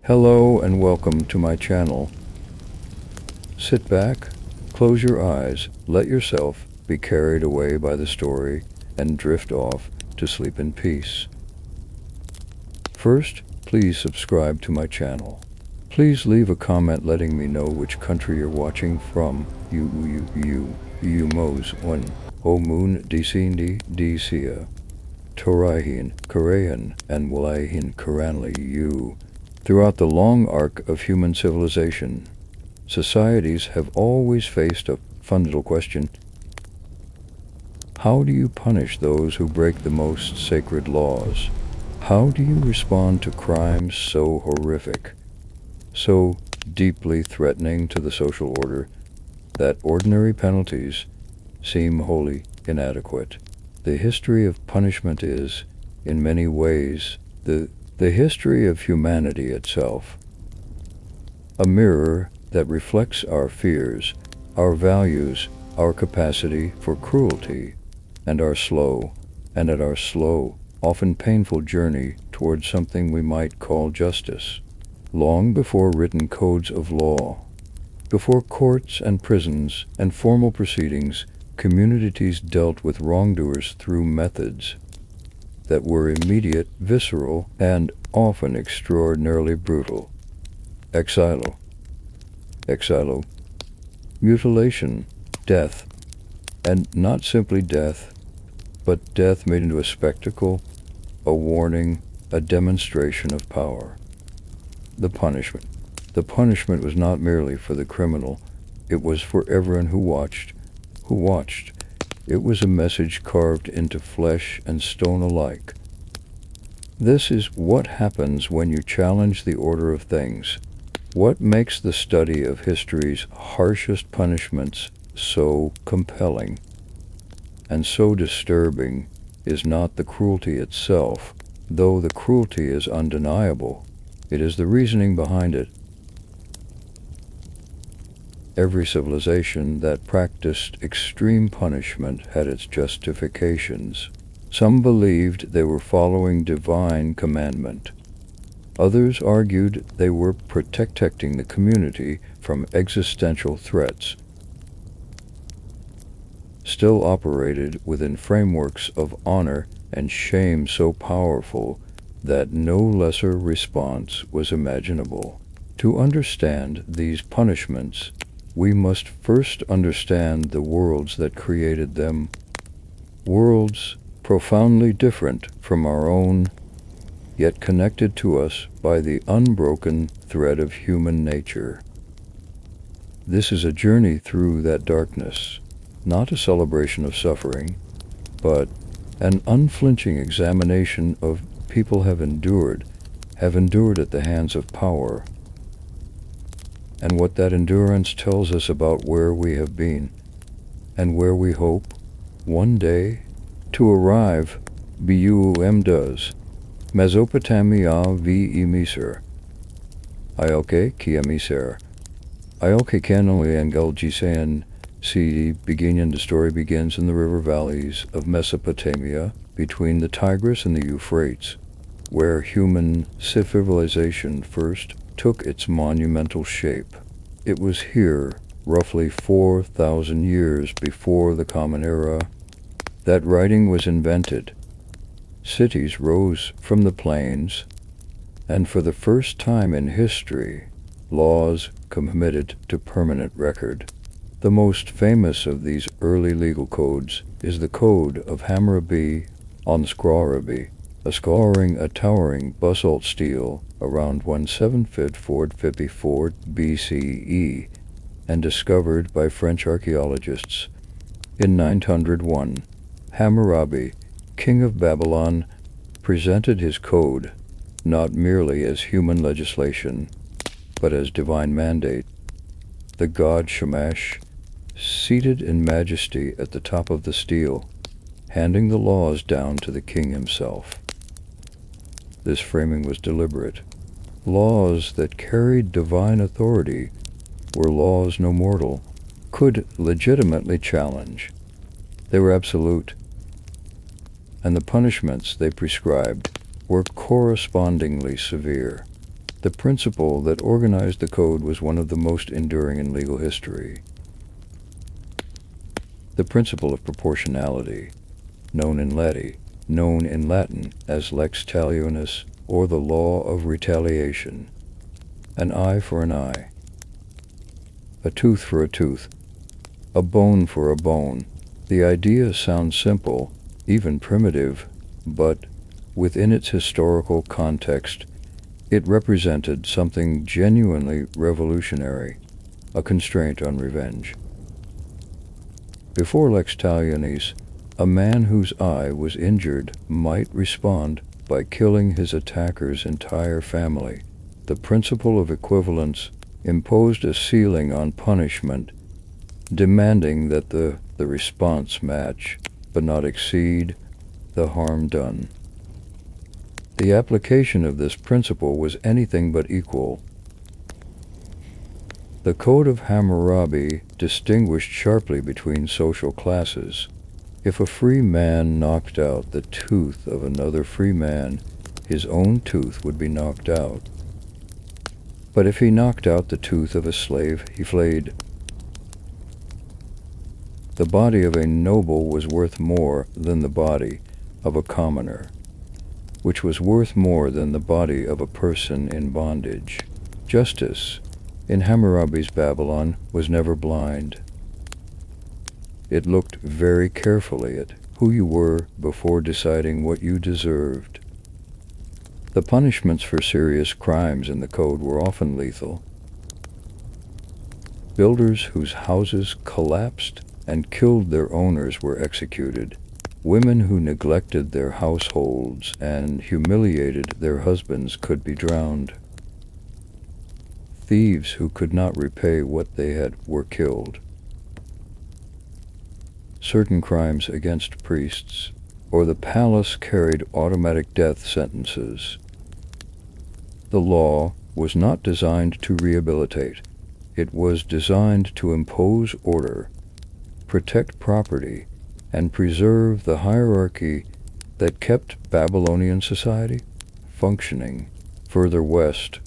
Hello and welcome to my channel. Sit back, close your eyes, let yourself be carried away by the story, and drift off to sleep in peace. First, please subscribe to my channel. Please leave a comment letting me know which country you're watching from. You Mos Un, O Moon Disindi Disia, Torahin, Korean, and Walahin Karanli U. Throughout the long arc of human civilization, societies have always faced a fundamental question. How do you punish those who break the most sacred laws? How do you respond to crimes so horrific, so deeply threatening to the social order, that ordinary penalties seem wholly inadequate? The history of punishment is, in many ways, the history of humanity itself, a mirror that reflects our fears, our values, our capacity for cruelty, and our slow, often painful journey towards something we might call justice. Long before written codes of law, before courts and prisons and formal proceedings, communities dealt with wrongdoers through methods that were immediate, visceral, and often extraordinarily brutal. Exilo, mutilation, death, and not simply death, but death made into a spectacle, a warning, a demonstration of power. The punishment was not merely for the criminal, it was for everyone who watched. It was a message carved into flesh and stone alike. This is what happens when you challenge the order of things. What makes the study of history's harshest punishments so compelling and so disturbing is not the cruelty itself, though the cruelty is undeniable. It is the reasoning behind it. Every civilization that practiced extreme punishment had its justifications. Some believed they were following divine commandment. Others argued they were protecting the community from existential threats. Still operated within frameworks of honor and shame so powerful that no lesser response was imaginable. To understand these punishments, we must first understand the worlds that created them, worlds profoundly different from our own, yet connected to us by the unbroken thread of human nature. This is a journey through that darkness, not a celebration of suffering, but an unflinching examination of people have endured at the hands of power, and what that endurance tells us about where we have been and where we hope one day to arrive. Bum does. Mesopotamia v. Misr. Ailke kia Misr. Ailke kanoli engel gisayan CD beginning. The story begins in the river valleys of Mesopotamia between the Tigris and the Euphrates, where human civilization first took its monumental shape. It was here, roughly 4,000 years before the Common Era, that writing was invented. Cities rose from the plains, and for the first time in history, laws committed to permanent record. The most famous of these early legal codes is the Code of Hammurabi on Scrawrabi, a towering basalt stele around 1754 BCE and discovered by French archaeologists in 901. Hammurabi, king of Babylon, presented his code not merely as human legislation, but as divine mandate. The god Shamash, seated in majesty at the top of the stele, handing the laws down to the king himself. This framing was deliberate. Laws that carried divine authority were laws no mortal could legitimately challenge. They were absolute, and the punishments they prescribed were correspondingly severe. The principle that organized the code was one of the most enduring in legal history. The principle of proportionality, known in Latin as lex talionis, or the law of retaliation. An eye for an eye, a tooth for a tooth, a bone for a bone. The idea sounds simple, even primitive, but within its historical context, it represented something genuinely revolutionary, a constraint on revenge. Before lex talionis, a man whose eye was injured might respond by killing his attacker's entire family. The principle of equivalence imposed a ceiling on punishment, demanding that the response match, but not exceed, the harm done. The application of this principle was anything but equal. The Code of Hammurabi distinguished sharply between social classes. If a free man knocked out the tooth of another free man, his own tooth would be knocked out. But if he knocked out the tooth of a slave, he flayed. The body of a noble was worth more than the body of a commoner, which was worth more than the body of a person in bondage. Justice, in Hammurabi's Babylon, was never blind. It looked very carefully at who you were before deciding what you deserved. The punishments for serious crimes in the code were often lethal. Builders whose houses collapsed and killed their owners were executed. Women who neglected their households and humiliated their husbands could be drowned. Thieves who could not repay what they had were killed. Certain crimes against priests or the palace carried automatic death sentences. The law was not designed to rehabilitate. It was designed to impose order, protect property, and preserve the hierarchy that kept Babylonian society functioning. Further west,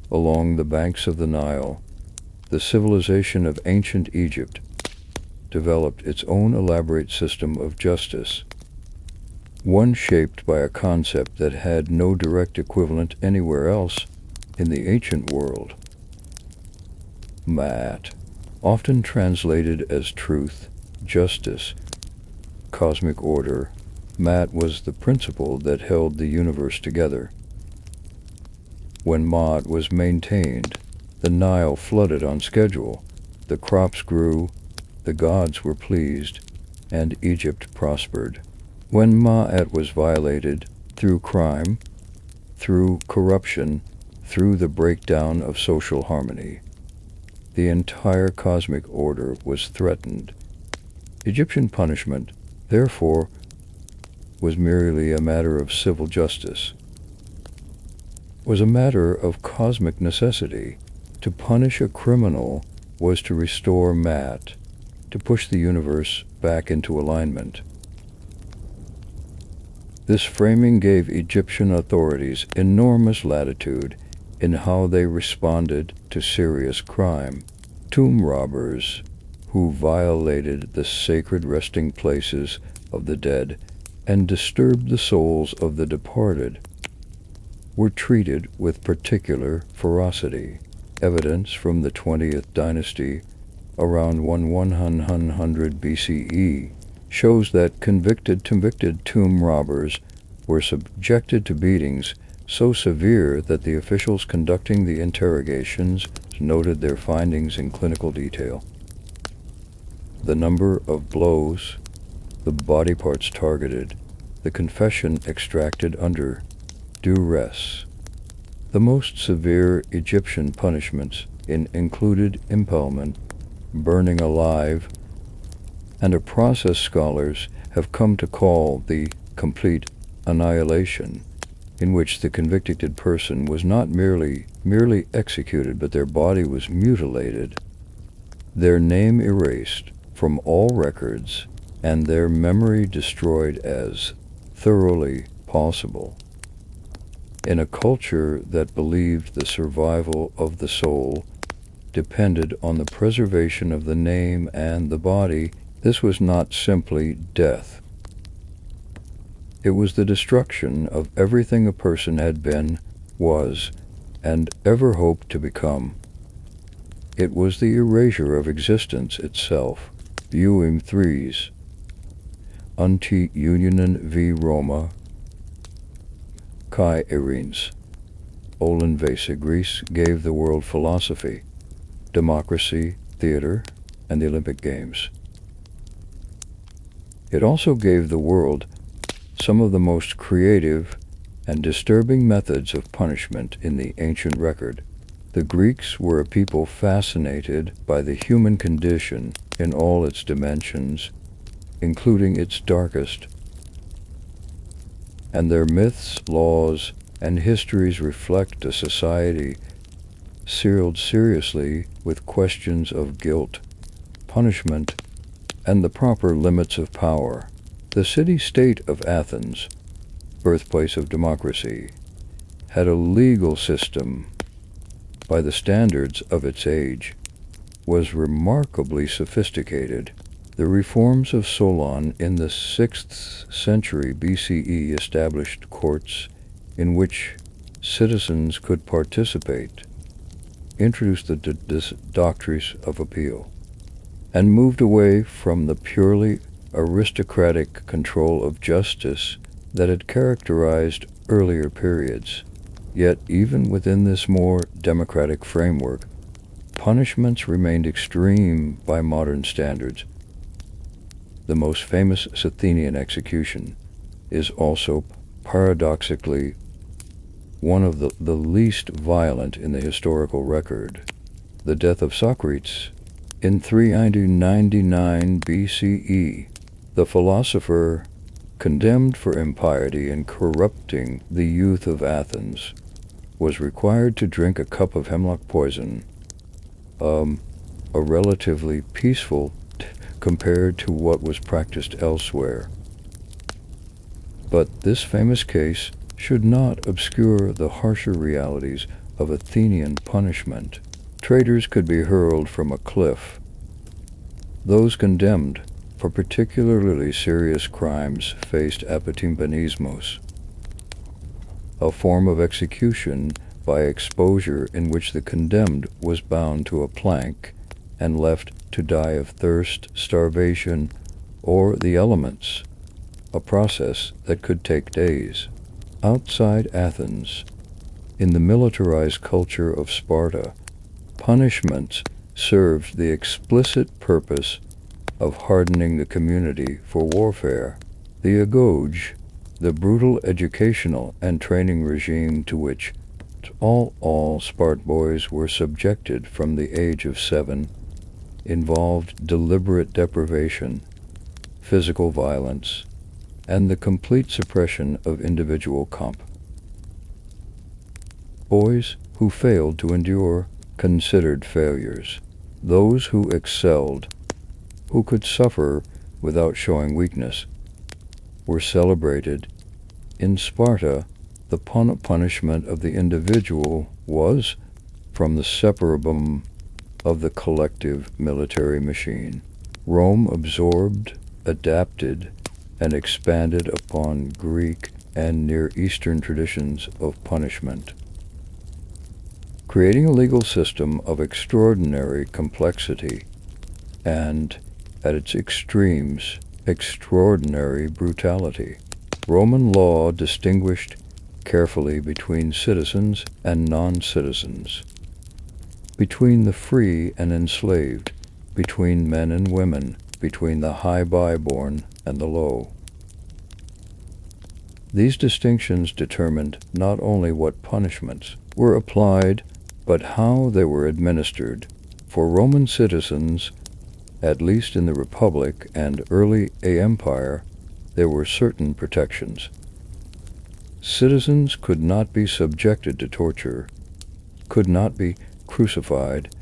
along the banks of the Nile, the civilization of ancient Egypt developed its own elaborate system of justice, one shaped by a concept that had no direct equivalent anywhere else in the ancient world. Ma'at, often translated as truth, justice, cosmic order, Ma'at was the principle that held the universe together. When Ma'at was maintained, the Nile flooded on schedule, the crops grew, the gods were pleased, and Egypt prospered. When Ma'at was violated through crime, through corruption, through the breakdown of social harmony, the entire cosmic order was threatened. Egyptian punishment, therefore, was merely a matter of civil justice, was a matter of cosmic necessity. To punish a criminal was to restore Ma'at, to push the universe back into alignment. This framing gave Egyptian authorities enormous latitude in how they responded to serious crime. Tomb robbers who violated the sacred resting places of the dead and disturbed the souls of the departed were treated with particular ferocity. Evidence from the 20th dynasty around 1100 BCE shows that convicted tomb robbers were subjected to beatings so severe that the officials conducting the interrogations noted their findings in clinical detail. The number of blows, the body parts targeted, the confession extracted under duress. The most severe Egyptian punishments included impalement, burning alive, and a process scholars have come to call the complete annihilation, in which the convicted person was not merely executed, but their body was mutilated, their name erased from all records, and their memory destroyed as thoroughly possible. In a culture that believed the survival of the soul depended on the preservation of the name and the body, this was not simply death. It was the destruction of everything a person had been, was, and ever hoped to become. It was the erasure of existence itself. Viewing 3's Anti Unionen v Roma, Kai Irines. Olin Vasa, Greece gave the world philosophy, democracy, theater, and the Olympic Games. It also gave the world some of the most creative and disturbing methods of punishment in the ancient record. The Greeks were a people fascinated by the human condition in all its dimensions, including its darkest. And their myths, laws, and histories reflect a society sealed seriously with questions of guilt, punishment, and the proper limits of power. The city-state of Athens, birthplace of democracy, had a legal system by the standards of its age, was remarkably sophisticated. The reforms of Solon in the 6th century BCE established courts in which citizens could participate, introduced the doctrines of appeal, and moved away from the purely aristocratic control of justice that had characterized earlier periods. Yet even within this more democratic framework, punishments remained extreme by modern standards. The most famous Athenian execution is also paradoxically one of the least violent in the historical record. The death of Socrates in 399 BCE. The philosopher, condemned for impiety and corrupting the youth of Athens, was required to drink a cup of hemlock poison, a relatively peaceful compared to what was practiced elsewhere. But this famous case should not obscure the harsher realities of Athenian punishment. Traitors could be hurled from a cliff. Those condemned for particularly serious crimes faced apotympanismos, a form of execution by exposure in which the condemned was bound to a plank and left to die of thirst, starvation, or the elements, a process that could take days. Outside Athens, in the militarized culture of Sparta, punishments served the explicit purpose of hardening the community for warfare. The agoge, the brutal educational and training regime to which all Spart boys were subjected from the age of 7, involved deliberate deprivation, physical violence, and the complete suppression of individual comp. Boys who failed to endure considered failures. Those who excelled, who could suffer without showing weakness, were celebrated. In Sparta, the punishment of the individual was from the separabum of the collective military machine. Rome absorbed, adapted, and expanded upon Greek and Near Eastern traditions of punishment, creating a legal system of extraordinary complexity and, at its extremes, extraordinary brutality. Roman law distinguished carefully between citizens and non-citizens, between the free and enslaved, between men and women, between the high-born and the low. These distinctions determined not only what punishments were applied, but how they were administered. For Roman citizens, at least in the Republic and early Empire, there were certain protections. Citizens could not be subjected to torture, could not be crucified,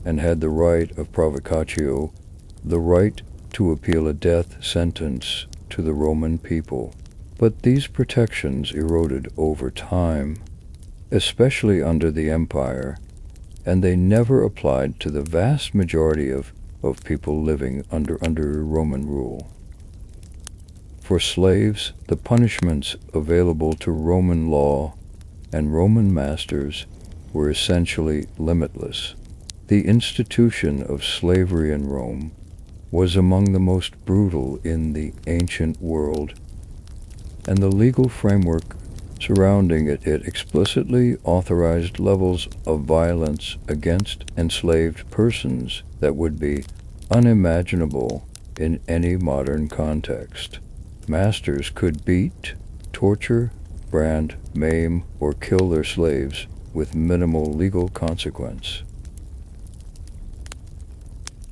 and had the right of provocatio, the right to appeal a death sentence to the Roman people. But these protections eroded over time, especially under the empire, and they never applied to the vast majority of people living under Roman rule. For slaves, the punishments available to Roman law and Roman masters were essentially limitless. The institution of slavery in Rome was among the most brutal in the ancient world, and the legal framework surrounding it explicitly authorized levels of violence against enslaved persons that would be unimaginable in any modern context. Masters could beat, torture, brand, maim, or kill their slaves with minimal legal consequence.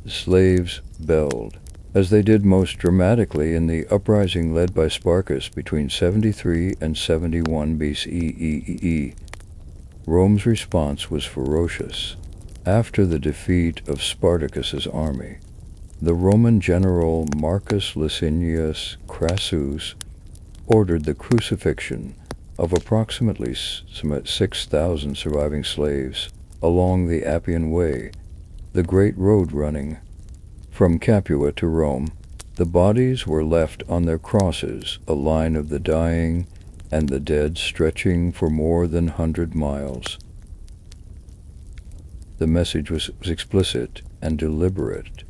Slaves belled, as they did most dramatically in the uprising led by Spartacus between 73 and 71 BCE. Rome's response was ferocious. After the defeat of Spartacus's army, the Roman general Marcus Licinius Crassus ordered the crucifixion of approximately 6,000 surviving slaves along the Appian Way, the great road running from Capua to Rome. The bodies were left on their crosses, a line of the dying and the dead stretching for more than 100 miles. The message was explicit and deliberate.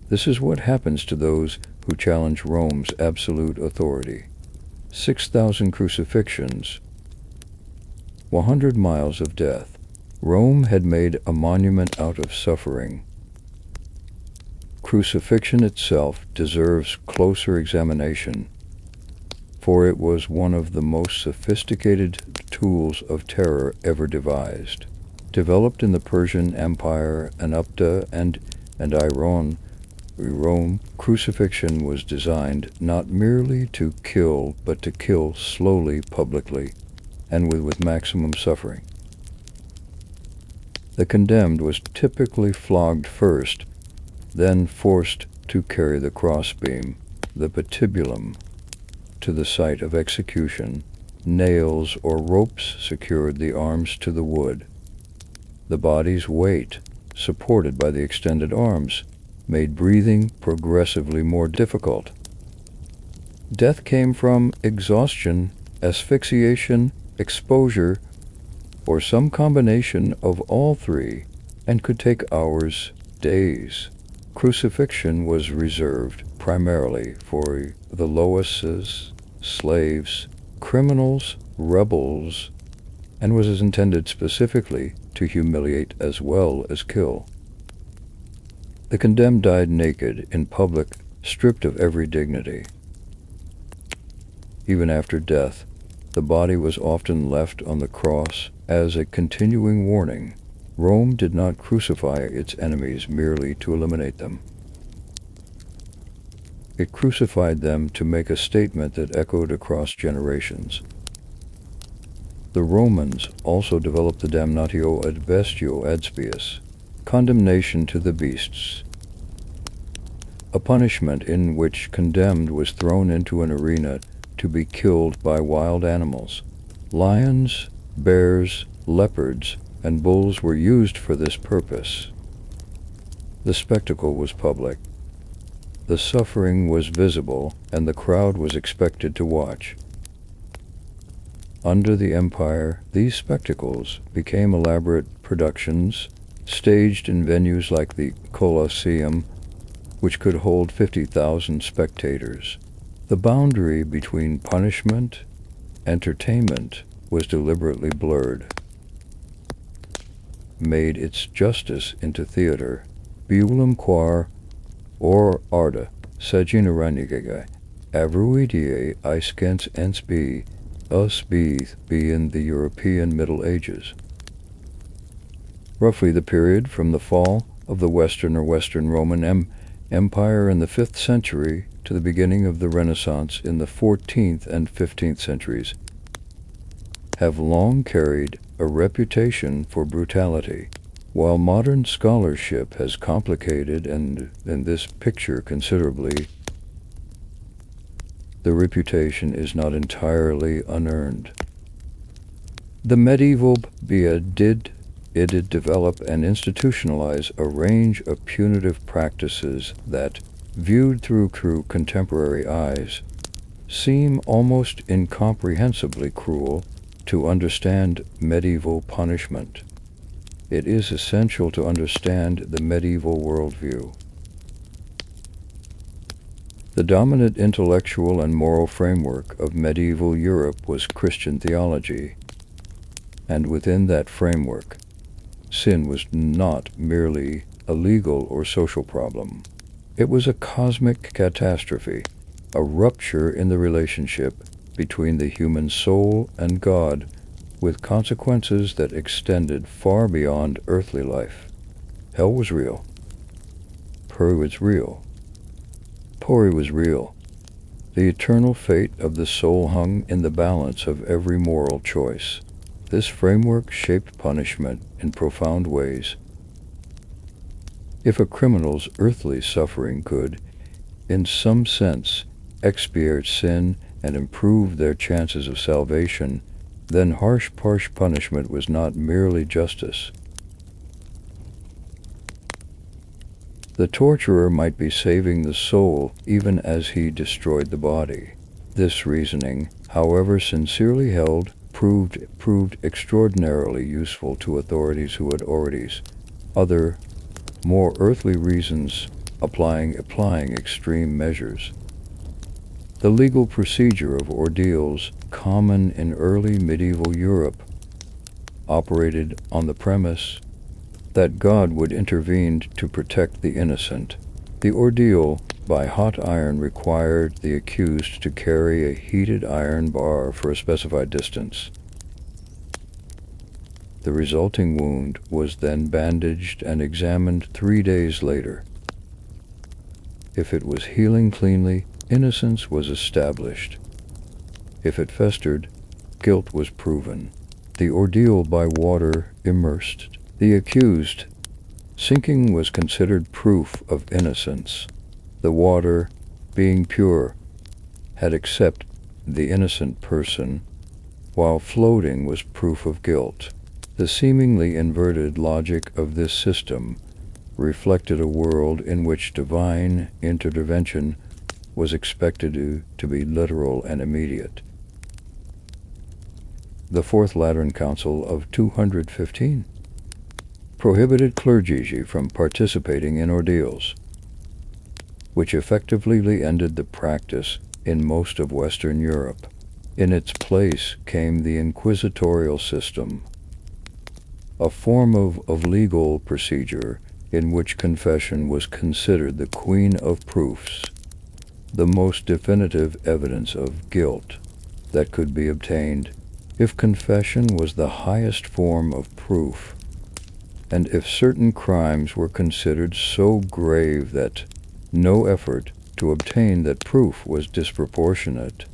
This is what happens to those who challenge Rome's absolute authority. 6,000 crucifixions, 100 miles of death. Rome had made a monument out of suffering. Crucifixion itself deserves closer examination, for it was one of the most sophisticated tools of terror ever devised. Developed in the Persian Empire and Upta and Iran, Rome, crucifixion was designed not merely to kill, but to kill slowly, publicly, and with maximum suffering. The condemned was typically flogged first, then forced to carry the crossbeam, the patibulum, to the site of execution. Nails or ropes secured the arms to the wood. The body's weight, supported by the extended arms, made breathing progressively more difficult. Death came from exhaustion, asphyxiation, exposure, or some combination of all three, and could take hours, days. Crucifixion was reserved primarily for the lowest, slaves, criminals, rebels, and was intended specifically to humiliate as well as kill. The condemned died naked in public, stripped of every dignity. Even after death, the body was often left on the cross as a continuing warning. Rome did not crucify its enemies merely to eliminate them. It crucified them to make a statement that echoed across generations. The Romans also developed the damnatio ad bestio ad spies, condemnation to the beasts, a punishment in which condemned was thrown into an arena to be killed by wild animals. Lions, bears, leopards, and bulls were used for this purpose. The spectacle was public. The suffering was visible, and the crowd was expected to watch. Under the empire, these spectacles became elaborate productions, staged in venues like the Colosseum, which could hold 50,000 spectators. The boundary between punishment and entertainment was deliberately blurred, made its justice into theater. Bullum quar or arda, sagina ranigege, avruidie iskens ens be, us be in the European Middle Ages. Roughly the period from the fall of the Western Roman Empire in the 5th century to the beginning of the Renaissance in the 14th and 15th centuries have long carried a reputation for brutality. While modern scholarship has complicated and this picture considerably, the reputation is not entirely unearned. The medieval BIA did develop and institutionalize a range of punitive practices that, viewed through contemporary eyes, seem almost incomprehensibly cruel. To understand medieval punishment, it is essential to understand the medieval worldview. The dominant intellectual and moral framework of medieval Europe was Christian theology, and within that framework, sin was not merely a legal or social problem. It was a cosmic catastrophe, a rupture in the relationship between the human soul and God, with consequences that extended far beyond earthly life. Hell was real. Puri was real. Puri was real. The eternal fate of the soul hung in the balance of every moral choice. This framework shaped punishment in profound ways. If a criminal's earthly suffering could, in some sense, expiate sin and improve their chances of salvation, then harsh punishment was not merely justice. The torturer might be saving the soul even as he destroyed the body. This reasoning, however sincerely held, proved extraordinarily useful to authorities who had other, more earthly reasons applying extreme measures. The legal procedure of ordeals, common in early medieval Europe, operated on the premise that God would intervene to protect the innocent. The ordeal by hot iron required the accused to carry a heated iron bar for a specified distance. The resulting wound was then bandaged and examined 3 days later. If it was healing cleanly, innocence was established. If it festered, guilt was proven. The ordeal by water immersed the accused. Sinking was considered proof of innocence. The water, being pure, had accepted the innocent person, while floating was proof of guilt. The seemingly inverted logic of this system reflected a world in which divine intervention was expected to be literal and immediate. The Fourth Lateran Council of 215 prohibited clergy from participating in ordeals, which effectively ended the practice in most of Western Europe. In its place came the inquisitorial system, a form of legal procedure in which confession was considered the queen of proofs, the most definitive evidence of guilt that could be obtained. If confession was the highest form of proof, and if certain crimes were considered so grave that no effort to obtain that proof was disproportionate,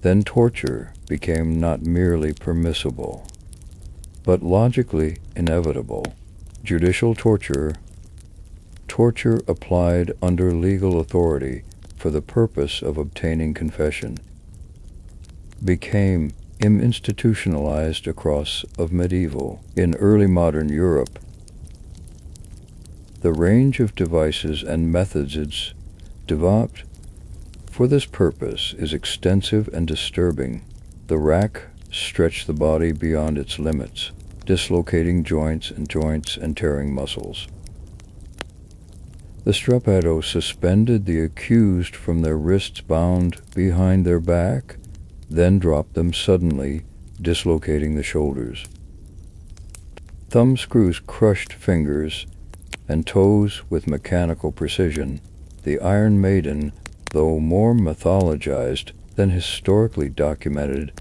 then torture became not merely permissible, but logically inevitable. Judicial torture applied under legal authority for the purpose of obtaining confession, became institutionalized across of medieval. In early modern Europe, the range of devices and methods developed for this purpose is extensive and disturbing. The rack stretched the body beyond its limits, dislocating joints and tearing muscles. The strappado suspended the accused from their wrists bound behind their back, then dropped them suddenly, dislocating the shoulders. Thumb screws crushed fingers and toes with mechanical precision. The Iron Maiden, though more mythologized than historically documented,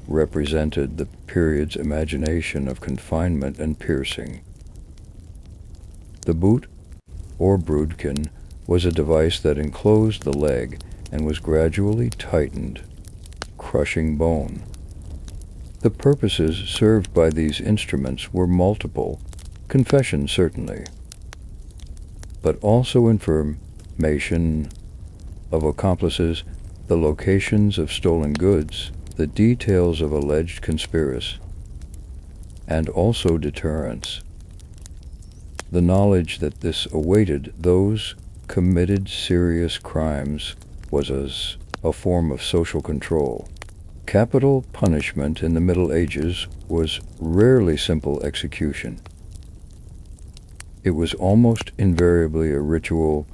represented the period's imagination of confinement and piercing. The boot, or broodkin, was a device that enclosed the leg and was gradually tightened, crushing bone. The purposes served by these instruments were multiple, confession certainly, but also information of accomplices the locations of stolen goods, the details of alleged conspiracy, and also deterrence. The knowledge that this awaited those committed serious crimes was as a form of social control. Capital punishment in the Middle Ages was rarely simple execution. It was almost invariably a ritual,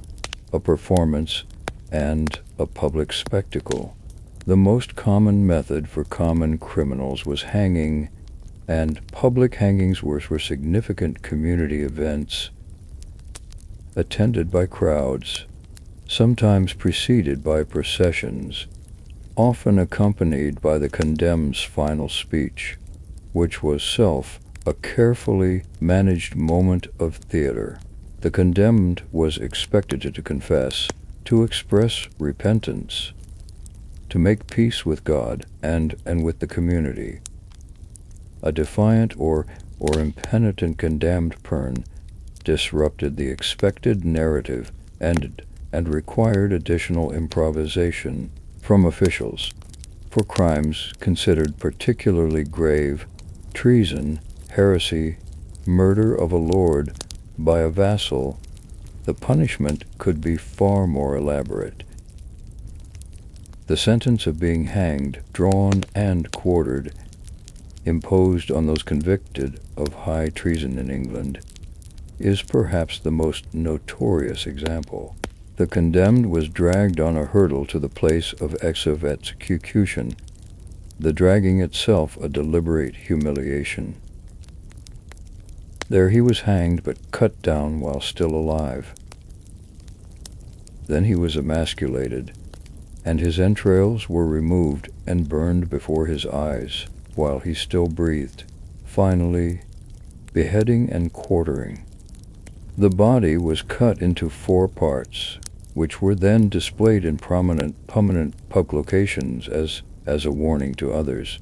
a performance, and a public spectacle. The most common method for common criminals was hanging, and public hangings were significant community events attended by crowds, sometimes preceded by processions, often accompanied by the condemned's final speech, which was a carefully managed moment of theater. The condemned was expected to confess, to express repentance, to make peace with God and with the community. A defiant or impenitent condemned person disrupted the expected narrative and required additional improvisation from officials. For crimes considered particularly grave, treason, heresy, murder of a lord by a vassal, the punishment could be far more elaborate. The sentence of being hanged, drawn, and quartered, imposed on those convicted of high treason in England, is perhaps the most notorious example. The condemned was dragged on a hurdle to the place of execution, the dragging itself a deliberate humiliation. There he was hanged but cut down while still alive. Then he was emasculated, and his entrails were removed and burned before his eyes while he still breathed. Finally, beheading and quartering. The body was cut into 4 parts, which were then displayed in prominent public locations as a warning to others.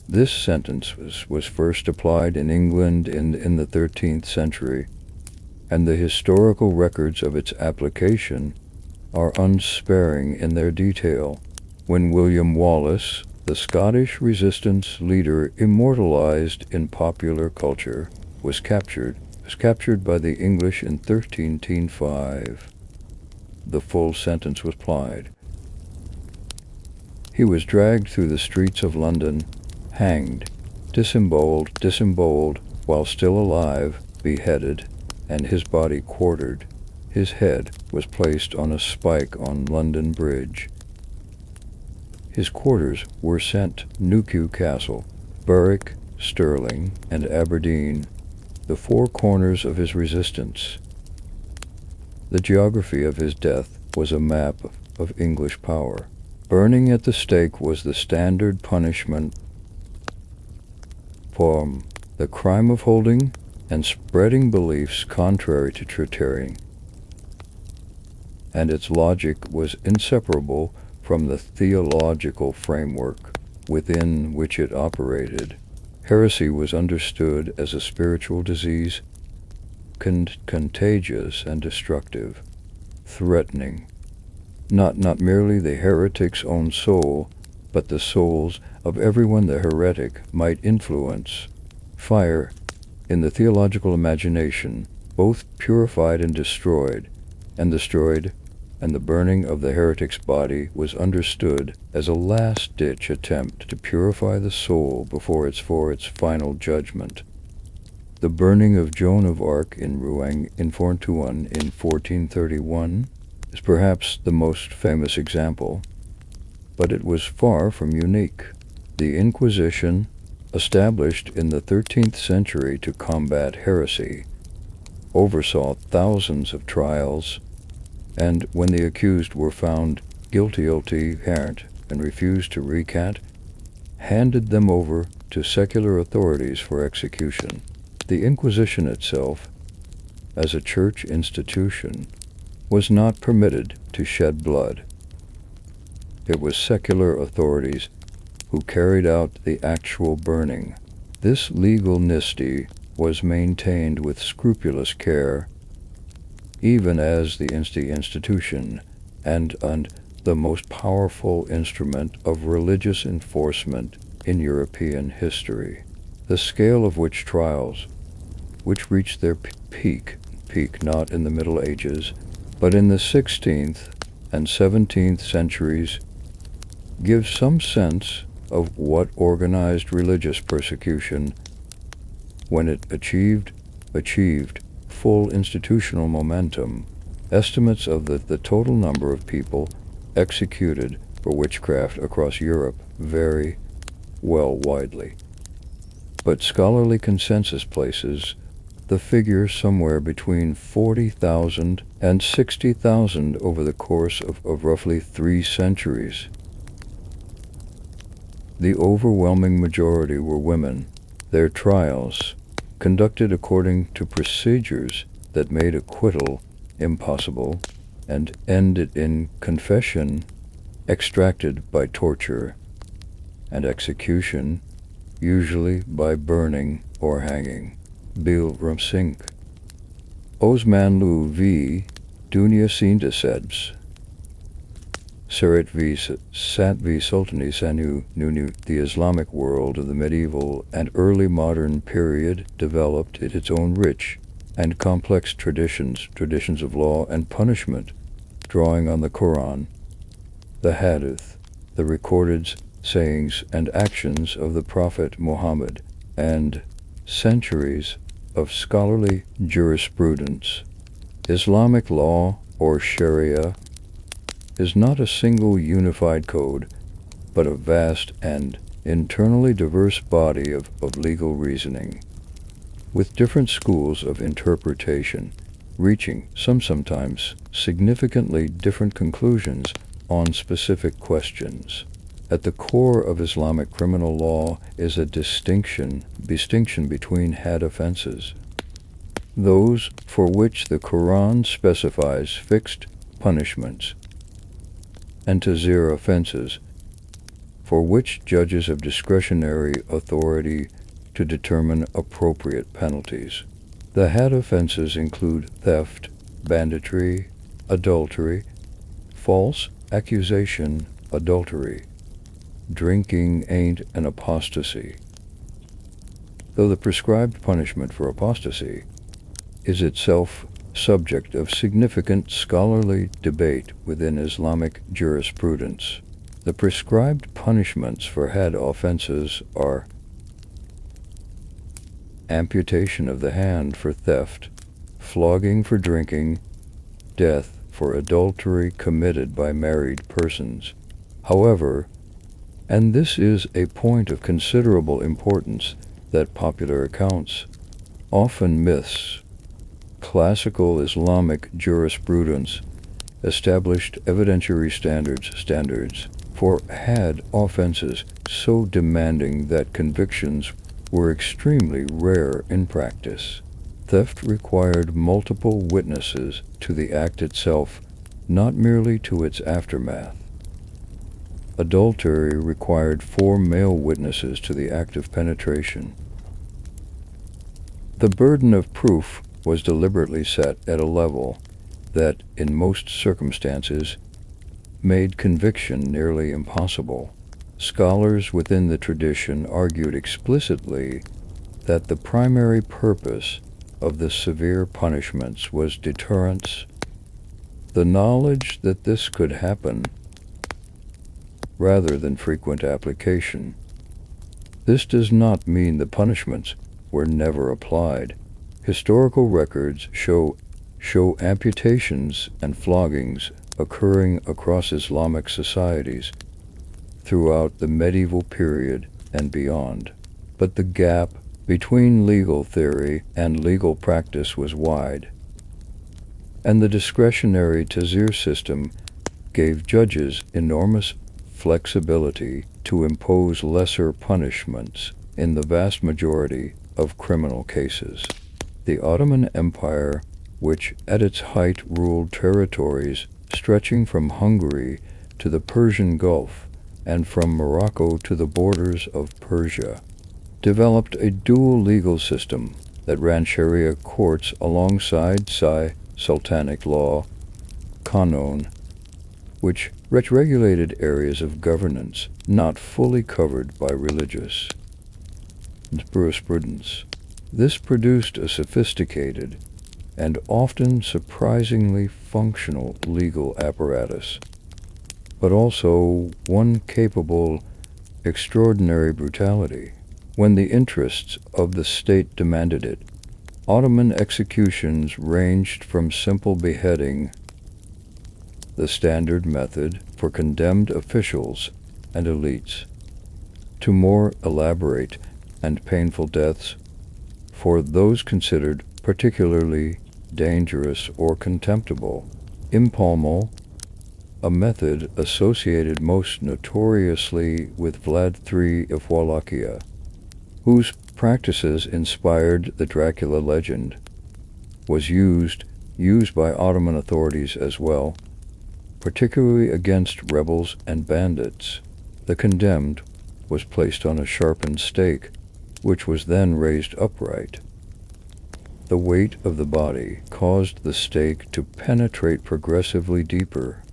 This sentence was first applied in England in the 13th century, and the historical records of its application are unsparing in their detail. When William Wallace, the Scottish resistance leader immortalized in popular culture, was captured by the English in 1305, the full sentence was applied. He was dragged through the streets of London, hanged, disemboweled while still alive, beheaded, and his body quartered. His head was placed on a spike on London Bridge. His quarters were sent to Newquay Castle, Berwick, Stirling, and Aberdeen, the 4 corners of his resistance. The geography of his death was a map of English power. Burning at the stake was the standard punishment for the crime of holding and spreading beliefs contrary to Trinitarian, and its logic was inseparable from the theological framework within which it operated. Heresy was understood as a spiritual disease, contagious and destructive, threatening not merely the heretic's own soul, but the souls of everyone the heretic might influence. Fire, in the theological imagination, both purified and destroyed, and the burning of the heretic's body was understood as a last-ditch attempt to purify the soul before its final judgment. The burning of Joan of Arc in Rouen in 1431 is perhaps the most famous example, but it was far from unique. The Inquisition, established in the 13th century to combat heresy, oversaw thousands of trials, and when the accused were found guilty and refused to recant, handed them over to secular authorities for execution. The Inquisition itself, as a church institution, was not permitted to shed blood. It was secular authorities who carried out the actual burning. This legal amnesty was maintained with scrupulous care, even as the institution and the most powerful instrument of religious enforcement in European history, the scale of witch trials, which reached their peak not in the Middle Ages, but in the 16th and 17th centuries, gives some sense of what organized religious persecution, when it achieved full institutional momentum. Estimates of the total number of people executed for witchcraft across Europe vary widely, but scholarly consensus places the figure somewhere between 40,000 and 60,000 over the course of roughly 3 centuries. The overwhelming majority were women. Their trials, conducted according to procedures that made acquittal impossible and ended in confession, extracted by torture, and execution, usually by burning or hanging. Bil Rumsink. Osmanlu v. Dunia Sindasebs. Serit v. Sat v. Sultani Sanu Nunu. The Islamic world of the medieval and early modern period developed its own rich and complex traditions of law and punishment, drawing on the Quran, the Hadith, the recorded sayings and actions of the Prophet Muhammad, and centuries of scholarly jurisprudence. Islamic law, or Sharia, is not a single unified code, but a vast and internally diverse body of legal reasoning, with different schools of interpretation, reaching sometimes significantly different conclusions on specific questions. At the core of Islamic criminal law is a distinction between had offenses, those for which the Quran specifies fixed punishments, and tazir offenses, for which judges have discretionary authority to determine appropriate penalties. The had offenses include theft, banditry, adultery, false accusation, adultery, drinking, and apostasy. Though the prescribed punishment for apostasy is itself subject of significant scholarly debate within Islamic jurisprudence, the prescribed punishments for had offenses are amputation of the hand for theft, flogging for drinking, death for adultery committed by married persons. However, and this is a point of considerable importance that popular accounts often miss, classical Islamic jurisprudence established evidentiary standards for had offenses so demanding that convictions were extremely rare in practice. Theft required multiple witnesses to the act itself, not merely to its aftermath. Adultery required 4 male witnesses to the act of penetration. The burden of proof was deliberately set at a level that, in most circumstances, made conviction nearly impossible. Scholars within the tradition argued explicitly that the primary purpose of the severe punishments was deterrence. The knowledge that this could happen, rather than frequent application. This does not mean the punishments were never applied. Historical records show amputations and floggings occurring across Islamic societies throughout the medieval period and beyond. But the gap between legal theory and legal practice was wide, and the discretionary tazir system gave judges enormous flexibility to impose lesser punishments in the vast majority of criminal cases. The Ottoman Empire, which at its height ruled territories stretching from Hungary to the Persian Gulf and from Morocco to the borders of Persia, developed a dual legal system that ran Sharia courts alongside Sultanic law, Qanun, which regulated areas of governance not fully covered by religious jurisprudence. This produced a sophisticated and often surprisingly functional legal apparatus, but also one capable extraordinary brutality. When the interests of the state demanded it, Ottoman executions ranged from simple beheading, the standard method for condemned officials and elites, to more elaborate and painful deaths for those considered particularly dangerous or contemptible. Impalement, a method associated most notoriously with Vlad III of Wallachia, whose practices inspired the Dracula legend, was used by Ottoman authorities as well, particularly against rebels and bandits. The condemned was placed on a sharpened stake, which was then raised upright. The weight of the body caused the stake to penetrate progressively deeper,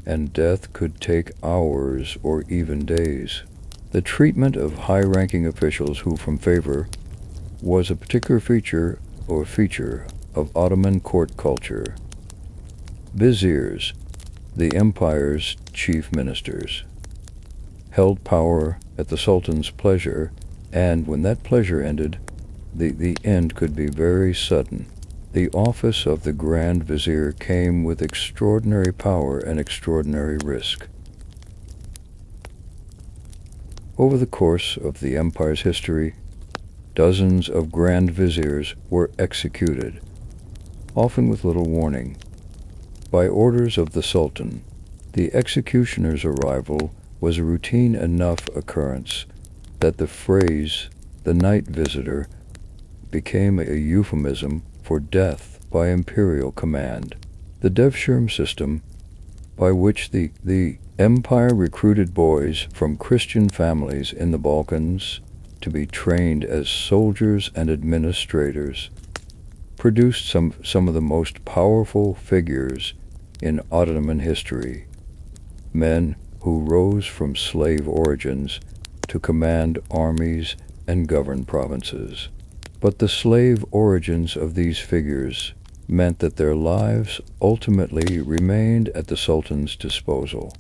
and death could take hours or even days. The treatment of high-ranking officials who from favor was a particular feature of Ottoman court culture. Viziers, the empire's chief ministers, held power at the sultan's pleasure, and when that pleasure ended, the end could be very sudden. The office of the Grand Vizier came with extraordinary power and extraordinary risk. Over the course of the empire's history, dozens of Grand Viziers were executed, often with little warning. By orders of the Sultan, the executioner's arrival was a routine enough occurrence that the phrase, the night visitor, became a euphemism for death by imperial command. The Devshirme system, by which the empire recruited boys from Christian families in the Balkans to be trained as soldiers and administrators, produced some of the most powerful figures in Ottoman history, men who rose from slave origins to command armies and govern provinces. But the slave origins of these figures meant that their lives ultimately remained at the Sultan's disposal.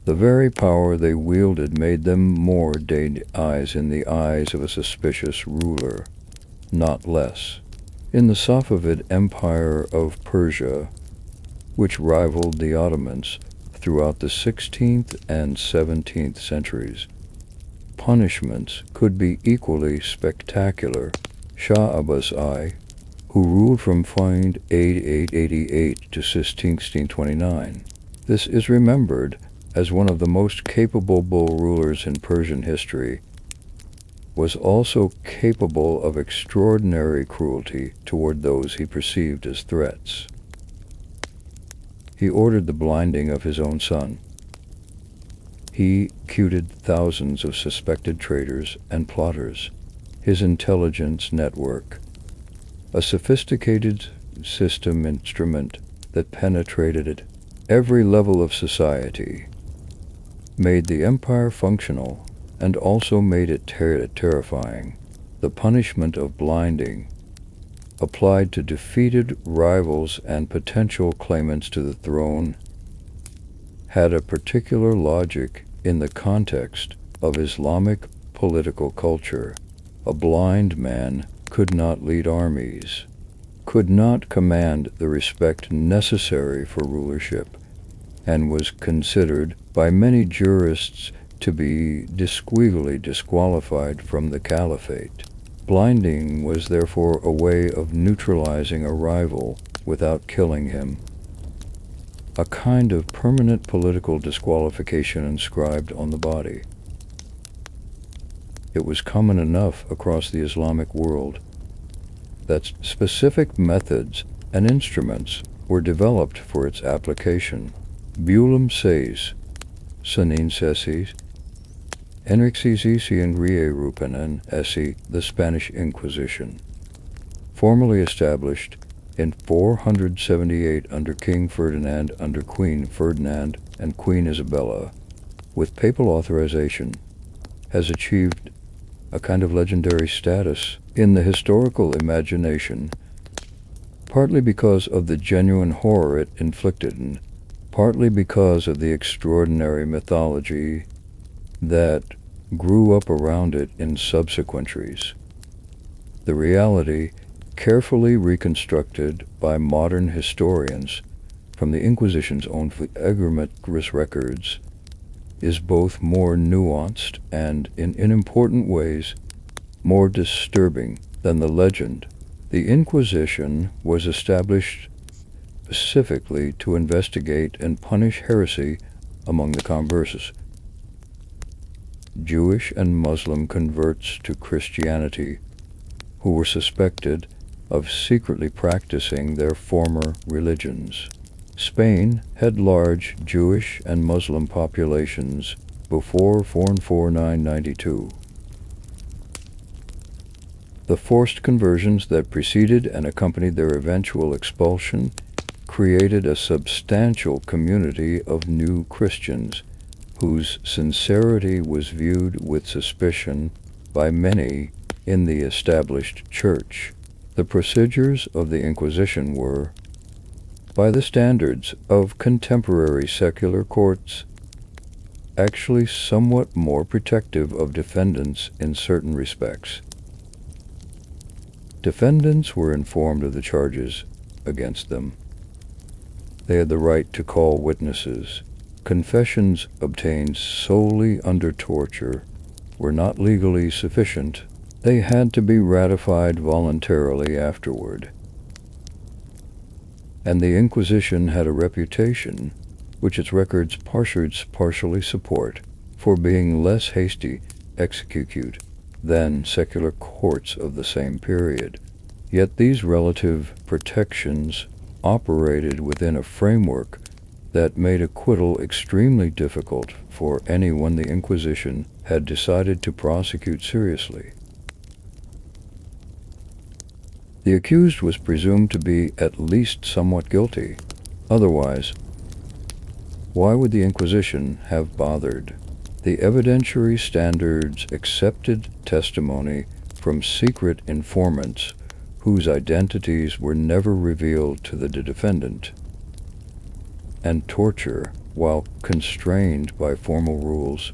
The very power they wielded made them more eyes in the eyes of a suspicious ruler, not less. In the Safavid Empire of Persia, which rivaled the Ottomans throughout the 16th and 17th centuries, punishments could be equally spectacular. Shah Abbas I, who ruled from 888 to 1629, this is remembered as one of the most capable rulers in Persian history, was also capable of extraordinary cruelty toward those he perceived as threats. He ordered the blinding of his own son. He executed thousands of suspected traitors and plotters. His intelligence network, a sophisticated instrument that penetrated every level of society, made the empire functional and also made it terrifying. The punishment of blinding, applied to defeated rivals and potential claimants to the throne, had a particular logic in the context of Islamic political culture. A blind man could not lead armies, could not command the respect necessary for rulership, and was considered by many jurists to be disqualified from the caliphate. Blinding was therefore a way of neutralizing a rival without killing him, a kind of permanent political disqualification inscribed on the body. It was common enough across the Islamic world that specific methods and instruments were developed for its application. Bulum says, Sanin Sessis, Enrixisi and Rie Rupanen Esi, the Spanish Inquisition, formally established in 478 under King Ferdinand, under Queen Ferdinand and Queen Isabella, with papal authorization, has achieved a kind of legendary status in the historical imagination, partly because of the genuine horror it inflicted, and partly because of the extraordinary mythology that grew up around it in subsequent centuries. The reality, carefully reconstructed by modern historians from the Inquisition's own egregious records, is both more nuanced and, in important ways, more disturbing than the legend. The Inquisition was established specifically to investigate and punish heresy among the converts, Jewish and Muslim converts to Christianity, who were suspected of secretly practicing their former religions. Spain had large Jewish and Muslim populations before 44992. The forced conversions that preceded and accompanied their eventual expulsion created a substantial community of new Christians whose sincerity was viewed with suspicion by many in the established church. The procedures of the Inquisition were, by the standards of contemporary secular courts, actually somewhat more protective of defendants in certain respects. Defendants were informed of the charges against them. They had the right to call witnesses. Confessions obtained solely under torture were not legally sufficient. They had to be ratified voluntarily afterward. And the Inquisition had a reputation, which its records partially support, for being less hasty execute than secular courts of the same period. Yet these relative protections operated within a framework that made acquittal extremely difficult for anyone the Inquisition had decided to prosecute seriously. The accused was presumed to be at least somewhat guilty. Otherwise, why would the Inquisition have bothered? The evidentiary standards accepted testimony from secret informants whose identities were never revealed to the defendant, and torture, while constrained by formal rules,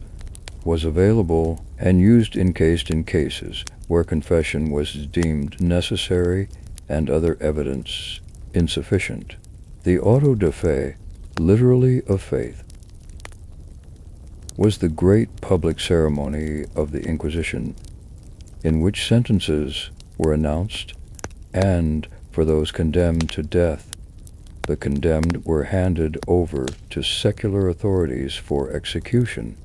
was available and used in cases where confession was deemed necessary and other evidence insufficient. The auto de fe, literally of faith, was the great public ceremony of the Inquisition, in which sentences were announced, and for those condemned to death, the condemned were handed over to secular authorities for execution.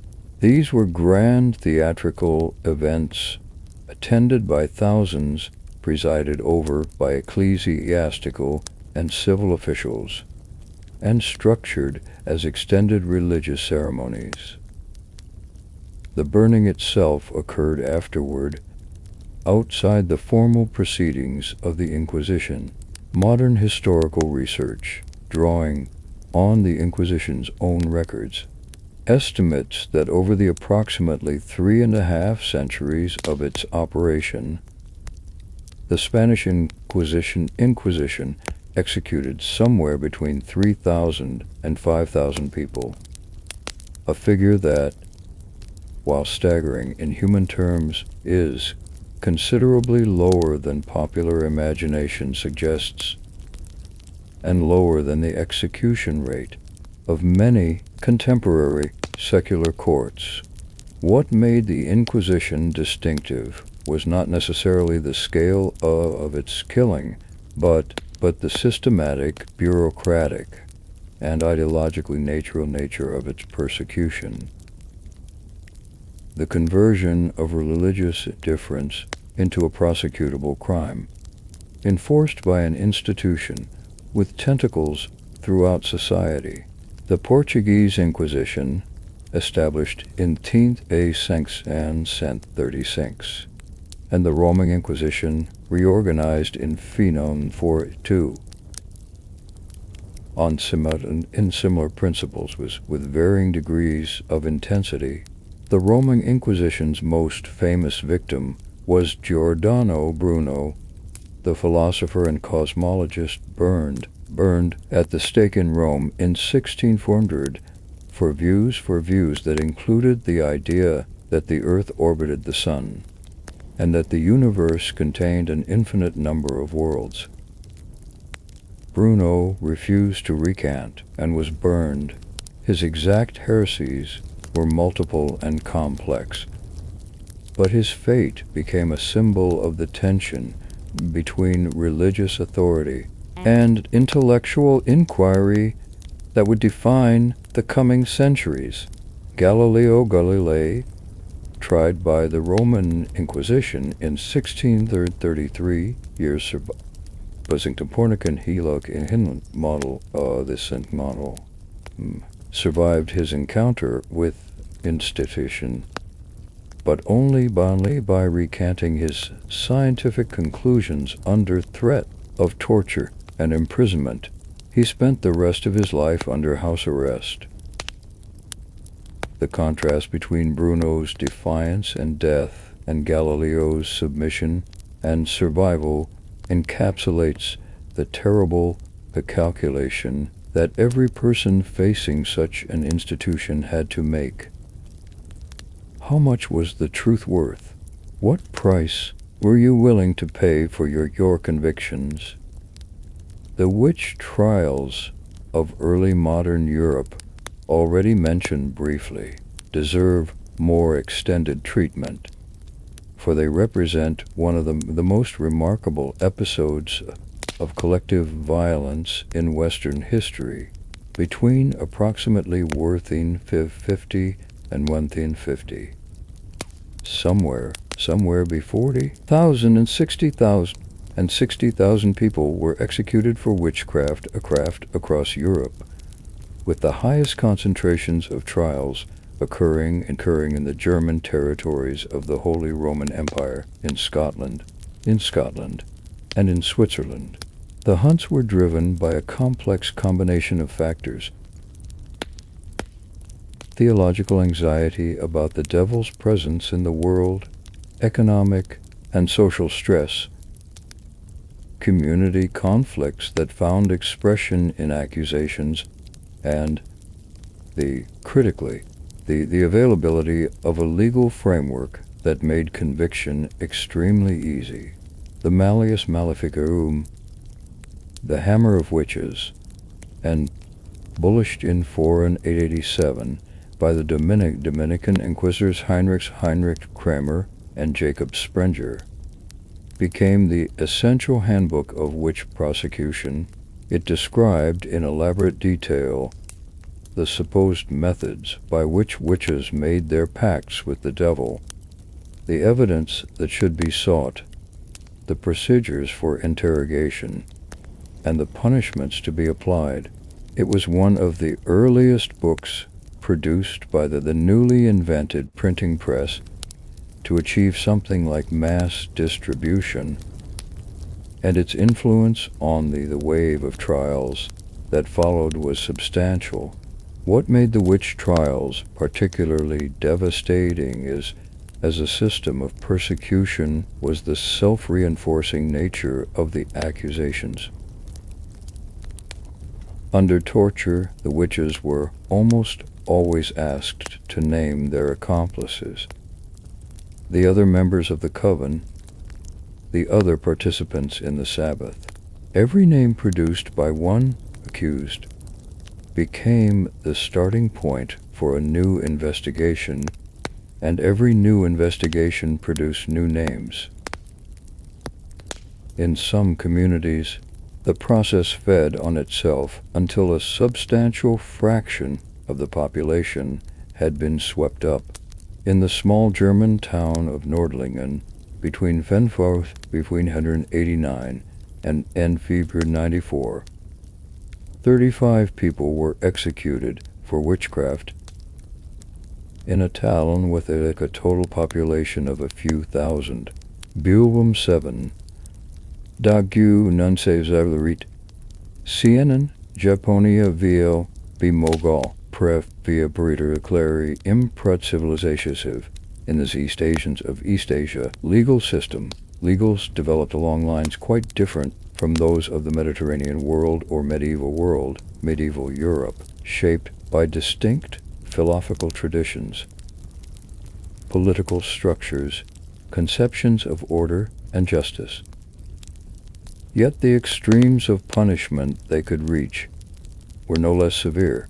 These were grand theatrical events attended by thousands, presided over by ecclesiastical and civil officials, and structured as extended religious ceremonies. The burning itself occurred afterward, outside the formal proceedings of the Inquisition. Modern historical research, drawing on the Inquisition's own records, estimates that over the approximately 3.5 centuries of its operation, the Spanish Inquisition executed somewhere between 3,000 and 5,000 people, a figure that, while staggering in human terms, is considerably lower than popular imagination suggests, and lower than the execution rate of many contemporary secular courts. What made the Inquisition distinctive was not necessarily the scale of its killing, but the systematic, bureaucratic, and ideologically natural nature of its persecution. The conversion of religious difference into a prosecutable crime, enforced by an institution with tentacles throughout society. The Portuguese Inquisition, established in 1536, and the Roman Inquisition, reorganized in 1542, in similar principles with varying degrees of intensity. The Roman Inquisition's most famous victim was Giordano Bruno, the philosopher and cosmologist burned at the stake in Rome in 1600 for views that included the idea that the earth orbited the sun and that the universe contained an infinite number of worlds. Bruno refused to recant and was burned. His exact heresies were multiple and complex, but his fate became a symbol of the tension between religious authority and intellectual inquiry that would define the coming centuries. Galileo Galilei, tried by the Roman Inquisition in 1633 years, survived his encounter with institution, but only by recanting his scientific conclusions under threat of torture and imprisonment. He spent the rest of his life under house arrest. The contrast between Bruno's defiance and death and Galileo's submission and survival encapsulates the terrible calculation that every person facing such an institution had to make. How much was the truth worth? What price were you willing to pay for your convictions? The witch trials of early modern Europe, already mentioned briefly, deserve more extended treatment, for they represent one of the most remarkable episodes of collective violence in Western history between approximately 1450 and 1550. Somewhere between 40,000 and 60,000 people were executed for witchcraft across Europe, with the highest concentrations of trials occurring in the German territories of the Holy Roman Empire in Scotland, and in Switzerland. The hunts were driven by a complex combination of factors: theological anxiety about the devil's presence in the world, economic and social stress, community conflicts that found expression in accusations, and the availability of a legal framework that made conviction extremely easy. The Malleus Maleficarum, the Hammer of Witches, and published in 887 by the Dominican Inquisitors Heinrich Kramer and Jacob Sprenger, became the essential handbook of witch prosecution. It described in elaborate detail the supposed methods by which witches made their pacts with the devil, the evidence that should be sought, the procedures for interrogation, and the punishments to be applied. It was one of the earliest books produced by the newly invented printing press to achieve something like mass distribution, and its influence on the wave of trials that followed was substantial. What made the witch trials particularly devastating as a system of persecution was the self-reinforcing nature of the accusations. Under torture, the witches were almost always asked to name their accomplices, the other members of the coven, the other participants in the Sabbath. Every name produced by one accused became the starting point for a new investigation, and every new investigation produced new names. In some communities, the process fed on itself until a substantial fraction of the population had been swept up. In the small German town of Nordlingen, between 189 and February 94, 35 people were executed for witchcraft in a town with a total population of a few thousand. Bulum 7. Dagu nunce zeverit. Sienen Japonia via Bimogol, Pref via Breeder Clary Impret Civilizatiosiv. In this East Asia legal system, legals developed along lines quite different from those of the Mediterranean world or medieval Europe, shaped by distinct philosophical traditions, political structures, conceptions of order and justice. Yet the extremes of punishment they could reach were no less severe,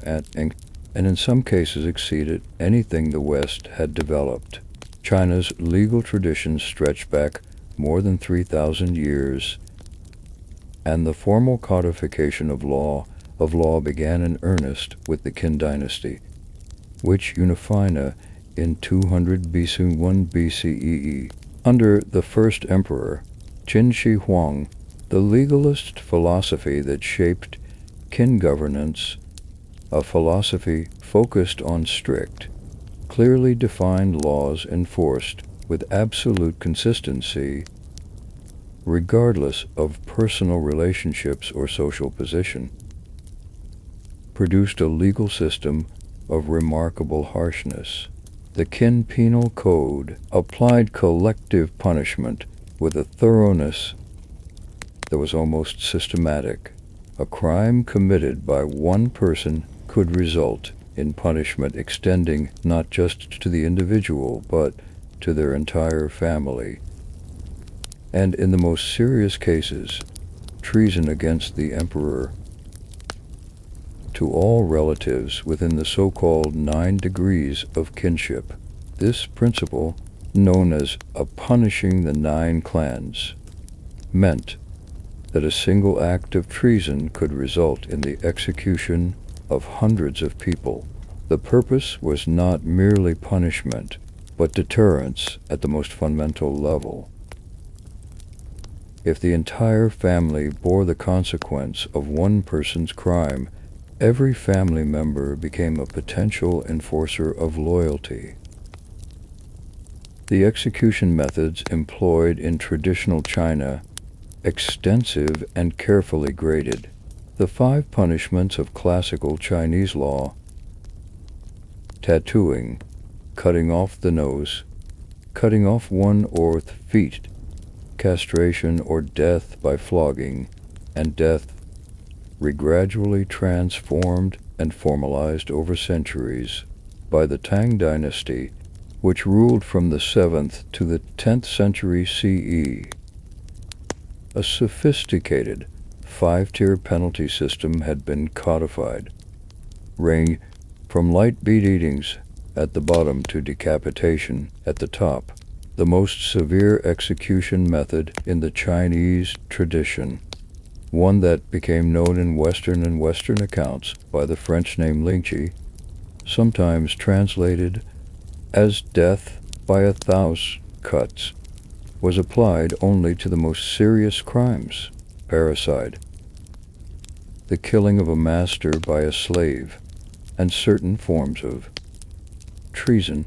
and in some cases exceeded anything the West had developed. China's legal traditions stretched back more than 3,000 years, and the formal codification of law began in earnest with the Qin dynasty, which unified in 200 BC1 BCE. Under the first emperor, Qin Shi Huang, the legalist philosophy that shaped Qin governance, a philosophy focused on strict, clearly defined laws enforced with absolute consistency, regardless of personal relationships or social position, produced a legal system of remarkable harshness. The Qin Penal Code applied collective punishment with a thoroughness that was almost systematic. A crime committed by one person could result in punishment extending not just to the individual, but to their entire family. And in the most serious cases, treason against the emperor, to all relatives within the so-called 9 degrees of kinship. This principle, known as a punishing the 9 clans, meant that a single act of treason could result in the execution of hundreds of people. The purpose was not merely punishment, but deterrence at the most fundamental level. If the entire family bore the consequence of one person's crime, every family member became a potential enforcer of loyalty. The execution methods employed in traditional China, extensive and carefully graded. The 5 punishments of classical Chinese law: tattooing, cutting off the nose, cutting off 1/4 feet, castration or death by flogging, and death, gradually transformed and formalized over centuries by the Tang dynasty, which ruled from the 7th to the 10th century CE. A sophisticated 5-tier penalty system had been codified, ranging from light beatings at the bottom to decapitation at the top, the most severe execution method in the Chinese tradition, one that became known in Western accounts by the French name lingqi, sometimes translated as death by 1,000 cuts, was applied only to the most serious crimes: parricide, the killing of a master by a slave, and certain forms of treason.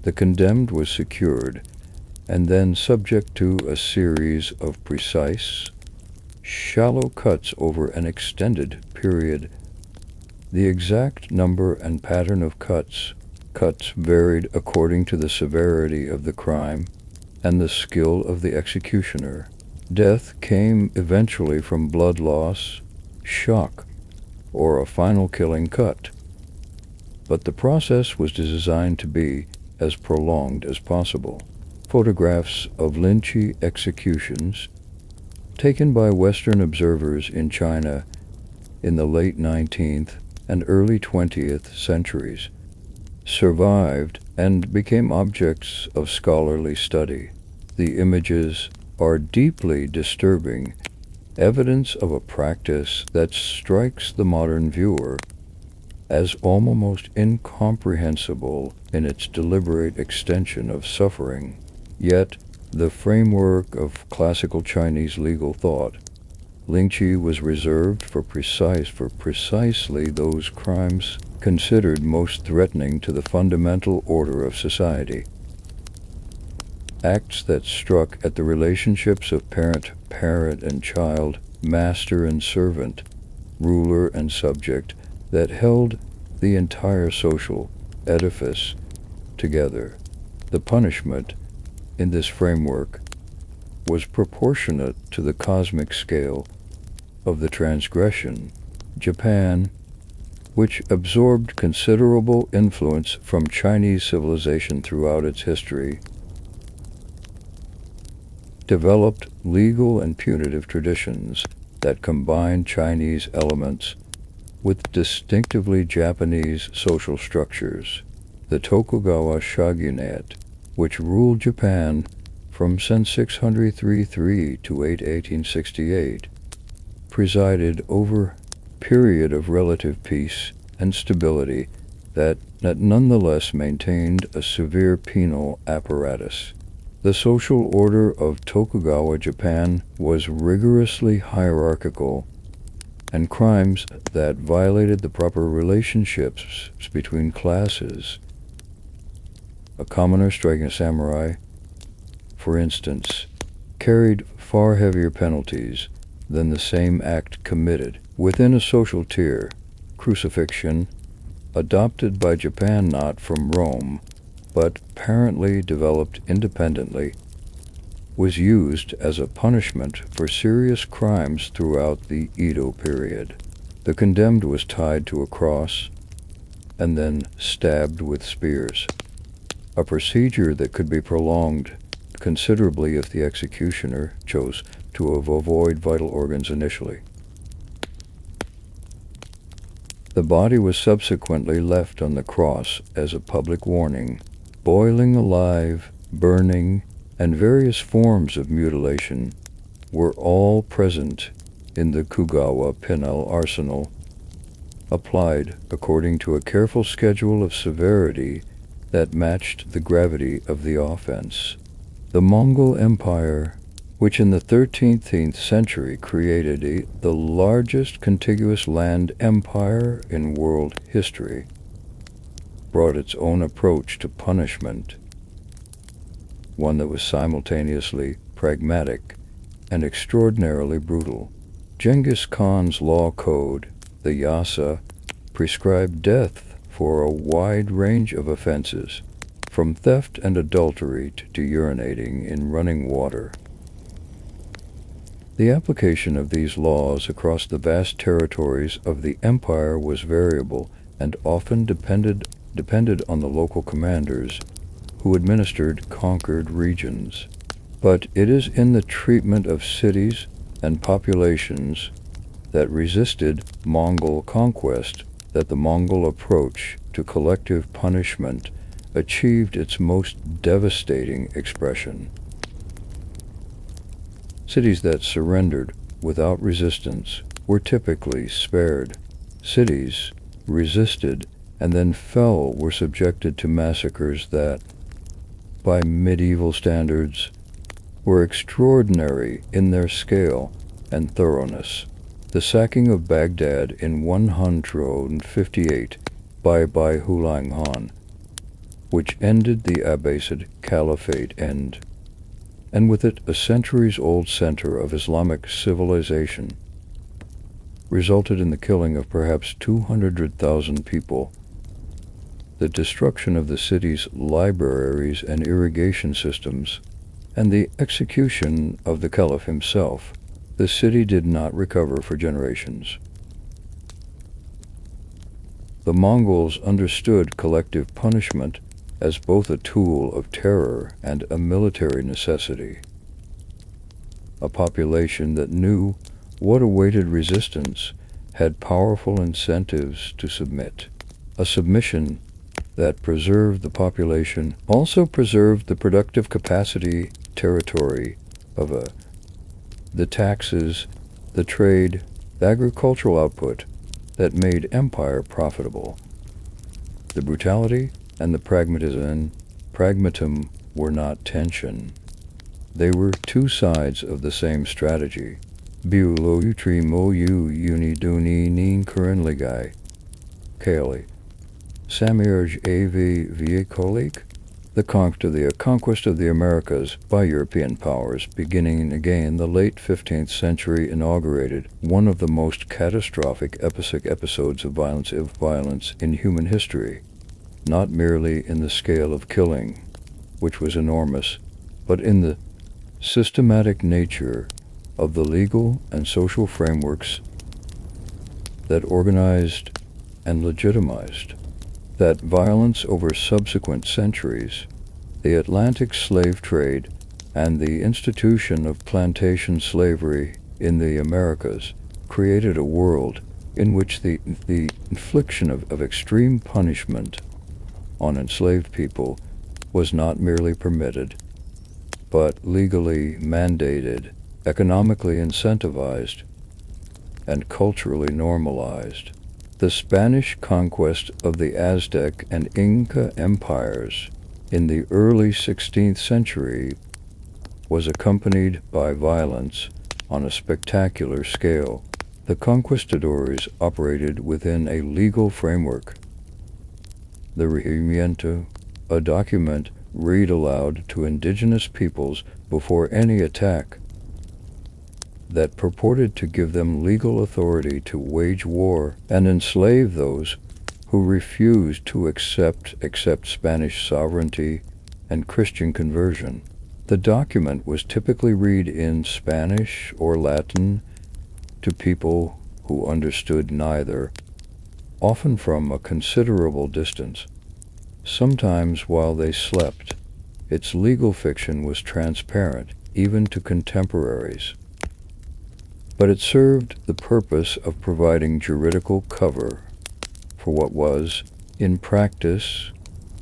The condemned was secured and then subject to a series of precise, shallow cuts over an extended period. The exact number and pattern of cuts varied according to the severity of the crime and the skill of the executioner. Death came eventually from blood loss, shock, or a final killing cut, but the process was designed to be as prolonged as possible. Photographs of lynching executions taken by Western observers in China in the late 19th and early 20th centuries survived and became objects of scholarly study. The images are deeply disturbing, evidence of a practice that strikes the modern viewer as almost incomprehensible in its deliberate extension of suffering. Yet, the framework of classical Chinese legal thought, lingqi was reserved for precisely those crimes considered most threatening to the fundamental order of society. Acts that struck at the relationships of parent and child, master and servant, ruler and subject, that held the entire social edifice together. The punishment in this framework was proportionate to the cosmic scale of the transgression. Japan, which absorbed considerable influence from Chinese civilization throughout its history, developed legal and punitive traditions that combined Chinese elements with distinctively Japanese social structures. The Tokugawa shogunate, which ruled Japan from 633 to 1868, presided over a period of relative peace and stability that nonetheless maintained a severe penal apparatus. The social order of Tokugawa Japan was rigorously hierarchical, and crimes that violated the proper relationships between classes, a commoner striking a samurai, for instance, carried far heavier penalties than the same act committed within a social tier. Crucifixion, adopted by Japan not from Rome, but apparently developed independently, was used as a punishment for serious crimes throughout the Edo period. The condemned was tied to a cross and then stabbed with spears, a procedure that could be prolonged considerably if the executioner chose to avoid vital organs initially. The body was subsequently left on the cross as a public warning. Boiling alive, burning, and various forms of mutilation were all present in the Kugawa penal arsenal, applied according to a careful schedule of severity that matched the gravity of the offense. The Mongol Empire, which in the 13th century created the largest contiguous land empire in world history, brought its own approach to punishment, one that was simultaneously pragmatic and extraordinarily brutal. Genghis Khan's law code, the Yasa, prescribed death for a wide range of offenses, from theft and adultery to urinating in running water. The application of these laws across the vast territories of the empire was variable and often depended on the local commanders who administered conquered regions. But it is in the treatment of cities and populations that resisted Mongol conquest that the Mongol approach to collective punishment achieved its most devastating expression. Cities that surrendered without resistance were typically spared. Cities resisted and then fell were subjected to massacres that, by medieval standards, were extraordinary in their scale and thoroughness. The sacking of Baghdad in 158 by Hulang Khan, which ended the Abbasid Caliphate and with it a centuries-old center of Islamic civilization, resulted in the killing of perhaps 200,000 people. The destruction of the city's libraries and irrigation systems, and the execution of the Caliph himself, the city did not recover for generations. The Mongols understood collective punishment as both a tool of terror and a military necessity. A population that knew what awaited resistance had powerful incentives to submit. A submission that preserved the population also preserved the productive capacity, territory of the taxes, the trade, the agricultural output that made empire profitable. The brutality and the pragmatum were not tension. They were two sides of the same strategy. Biu lo utri mo yu uni duni nin kuren ligai. Kaeli. Samirj av viekolik. The conquest of the Americas by European powers, beginning again in the late 15th century, inaugurated one of the most catastrophic episodes of violence in human history, not merely in the scale of killing, which was enormous, but in the systematic nature of the legal and social frameworks that organized and legitimized that violence. Over subsequent centuries, the Atlantic slave trade and the institution of plantation slavery in the Americas created a world in which the infliction of extreme punishment on enslaved people was not merely permitted, but legally mandated, economically incentivized, and culturally normalized. The Spanish conquest of the Aztec and Inca empires in the early 16th century was accompanied by violence on a spectacular scale. The conquistadors operated within a legal framework. The regimiento, a document read aloud to indigenous peoples before any attack, that purported to give them legal authority to wage war and enslave those who refused to accept Spanish sovereignty and Christian conversion. The document was typically read in Spanish or Latin to people who understood neither, often from a considerable distance. Sometimes while they slept, its legal fiction was transparent even to contemporaries. But it served the purpose of providing juridical cover for what was, in practice,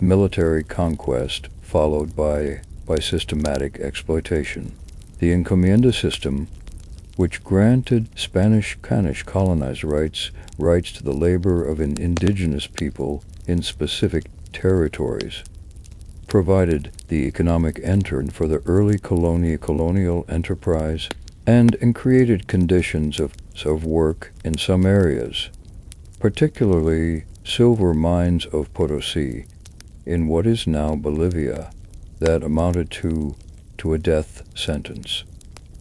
military conquest followed by systematic exploitation. The encomienda system, which granted Spanish colonized rights to the labor of an indigenous people in specific territories, provided the economic engine for the early colonial enterprise and created conditions of work in some areas, particularly silver mines of Potosí in what is now Bolivia, that amounted to a death sentence.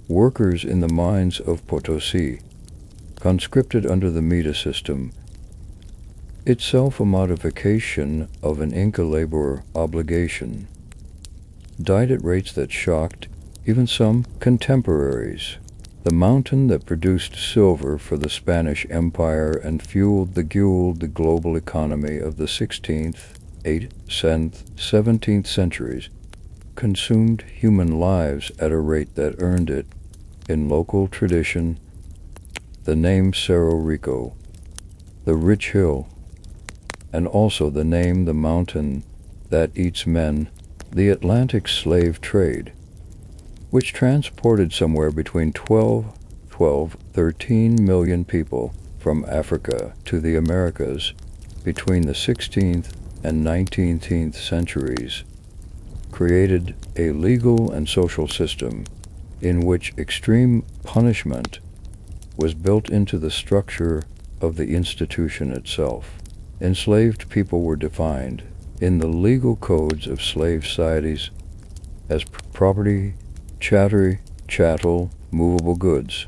Workers in the mines of Potosí, conscripted under the Mita system, itself a modification of an Inca labor obligation, died at rates that shocked even some contemporaries. The mountain that produced silver for the Spanish Empire and fueled the global economy of the 16th, 8th, 17th centuries consumed human lives at a rate that earned it, in local tradition, the name Cerro Rico, the rich hill, and also the name the mountain that eats men. The Atlantic slave trade, which transported somewhere between 13 million people from Africa to the Americas between the 16th and 19th centuries, created a legal and social system in which extreme punishment was built into the structure of the institution itself. Enslaved people were defined in the legal codes of slave societies as property, chattel, movable goods,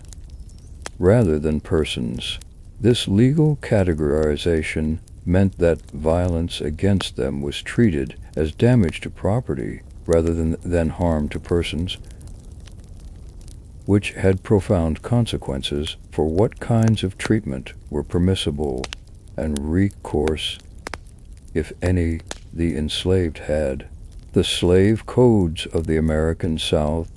rather than persons. This legal categorization meant that violence against them was treated as damage to property rather than harm to persons, which had profound consequences for what kinds of treatment were permissible and recourse, if any, the enslaved had. The slave codes of the American South,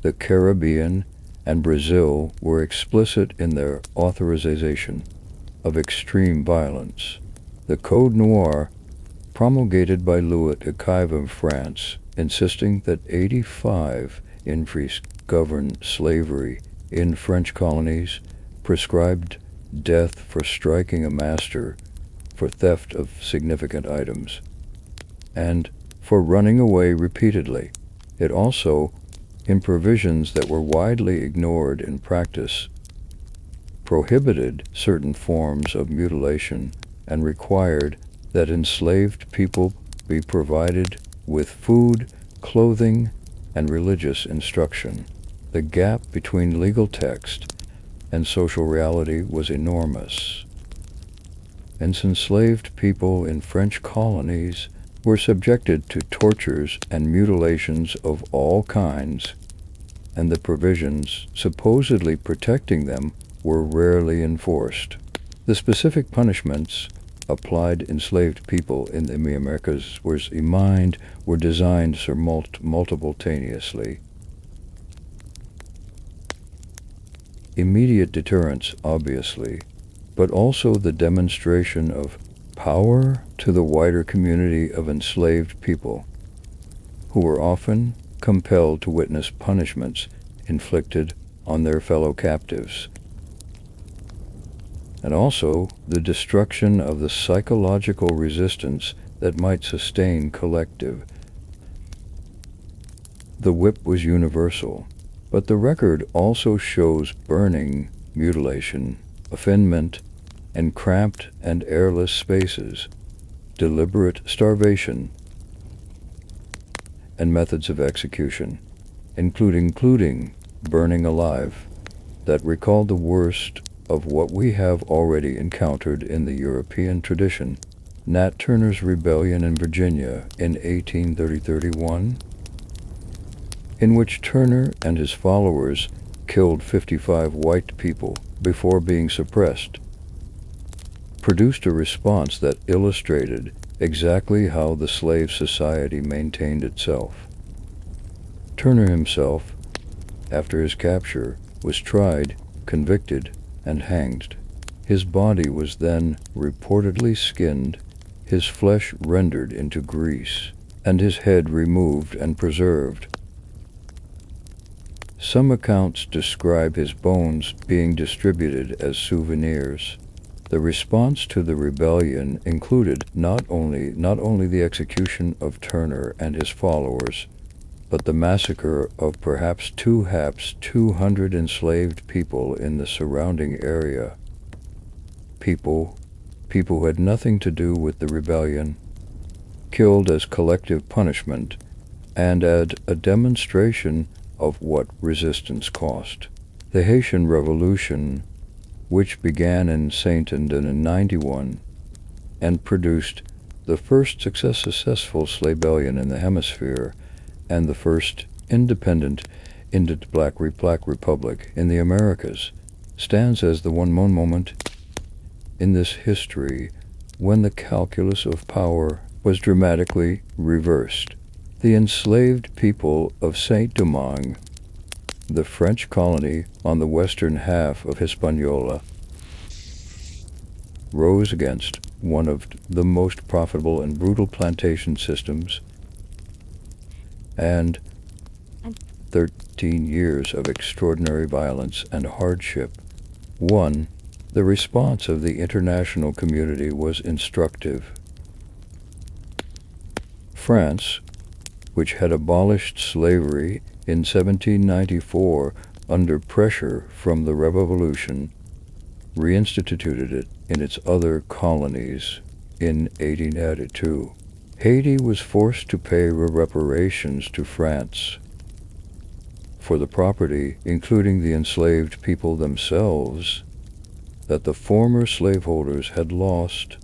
the Caribbean, and Brazil were explicit in their authorization of extreme violence. The Code Noir, promulgated by Louis XV of France, insisting that 85 increased governed slavery in French colonies, prescribed death for striking a master for theft of significant items, and for running away repeatedly. It also, in provisions that were widely ignored in practice, prohibited certain forms of mutilation and required that enslaved people be provided with food, clothing, and religious instruction. The gap between legal text and social reality was enormous. Enslaved people in French colonies were subjected to tortures and mutilations of all kinds, and the provisions supposedly protecting them were rarely enforced. The specific punishments applied enslaved people in the Americas were designed simultaneously. Immediate deterrence, obviously, but also the demonstration of power to the wider community of enslaved people, who were often compelled to witness punishments inflicted on their fellow captives, and also the destruction of the psychological resistance that might sustain collective. The whip was universal, but the record also shows burning, mutilation, confinement, and cramped and airless spaces, deliberate starvation, and methods of execution, including burning alive, that recalled the worst of what we have already encountered in the European tradition. Nat Turner's rebellion in Virginia in 1830-31, in which Turner and his followers killed 55 white people before being suppressed, produced a response that illustrated exactly how the slave society maintained itself. Turner himself, after his capture, was tried, convicted, and hanged. His body was then reportedly skinned, his flesh rendered into grease, and his head removed and preserved. Some accounts describe his bones being distributed as souvenirs. The response to the rebellion included not only the execution of Turner and his followers, but the massacre of perhaps 200 enslaved people in the surrounding area. People who had nothing to do with the rebellion, killed as collective punishment and as a demonstration of what resistance cost. The Haitian Revolution, which began in Saint-Antoine and produced the first successful slave-rebellion in the hemisphere and the first independent Black Republic in the Americas, stands as the one moment in this history when the calculus of power was dramatically reversed. The enslaved people of Saint-Domingue, the French colony on the western half of Hispaniola, rose against one of the most profitable and brutal plantation systems, and 13 years of extraordinary violence and hardship. 1. The response of the international community was instructive. France, which had abolished slavery in 1794 under pressure from the Revolution, reinstituted it in its other colonies in 1882. Haiti was forced to pay reparations to France for the property, including the enslaved people themselves, that the former slaveholders had lost,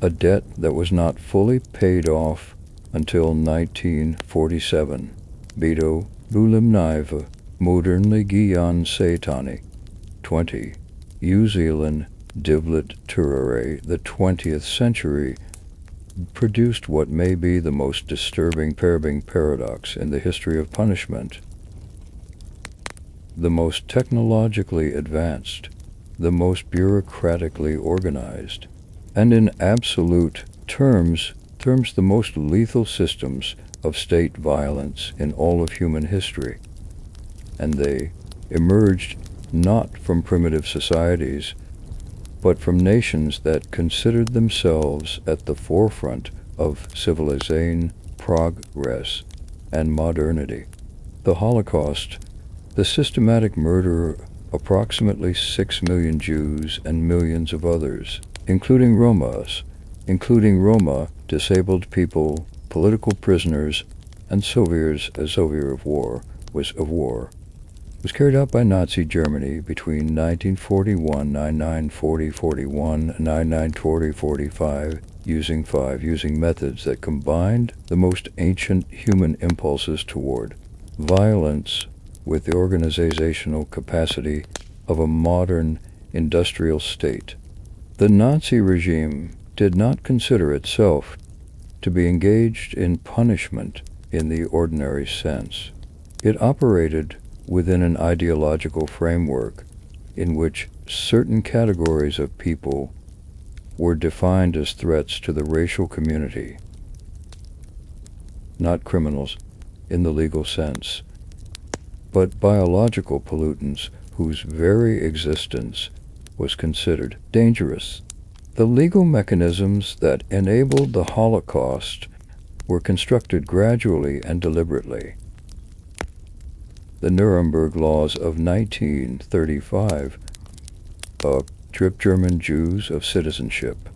a debt that was not fully paid off until 1947. Bido Bulimnive Modernly Guian Saitani 20. New Zealand Divlet Turare, the 20th century, produced what may be the most disturbing paradox in the history of punishment. The most technologically advanced, the most bureaucratically organized, and in absolute terms the most lethal systems of state violence in all of human history. And they emerged not from primitive societies, but from nations that considered themselves at the forefront of civilization, progress, and modernity. The Holocaust, the systematic murder of approximately 6 million Jews and millions of others, including Roma, disabled people, political prisoners and souvenirs of war was carried out by Nazi Germany between 1941, 1940-41, and 1940-45, using methods that combined the most ancient human impulses toward violence with the organizational capacity of a modern industrial state. The Nazi regime did not consider itself to be engaged in punishment in the ordinary sense. It operated within an ideological framework in which certain categories of people were defined as threats to the racial community, not criminals in the legal sense, but biological pollutants whose very existence was considered dangerous. The legal mechanisms that enabled the Holocaust were constructed gradually and deliberately. The Nuremberg Laws of 1935 stripped German Jews of citizenship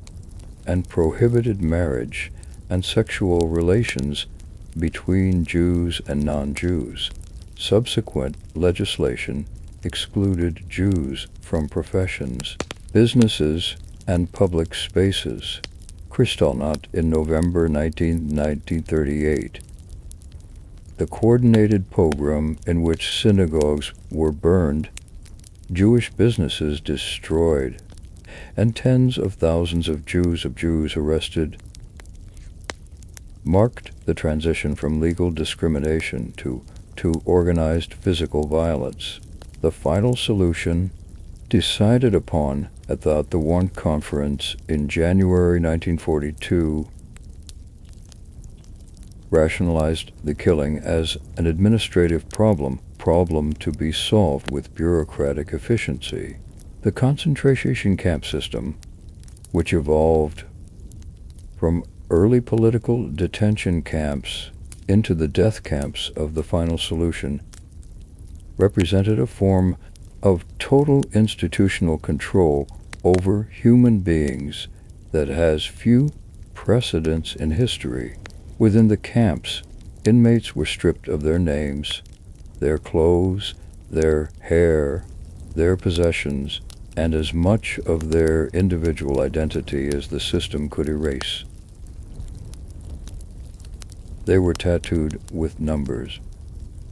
and prohibited marriage and sexual relations between Jews and non-Jews. Subsequent legislation excluded Jews from professions, businesses, and public spaces. Kristallnacht in November 1938. The coordinated pogrom in which synagogues were burned, Jewish businesses destroyed, and tens of thousands of Jews arrested, marked the transition from legal discrimination to organized physical violence. The final solution, decided upon at the Warren Conference in January 1942, rationalized the killing as an administrative problem to be solved with bureaucratic efficiency. The concentration camp system, which evolved from early political detention camps into the death camps of the final solution, represented a form of total institutional control over human beings that has few precedents in history. Within the camps, inmates were stripped of their names, their clothes, their hair, their possessions, and as much of their individual identity as the system could erase. They were tattooed with numbers.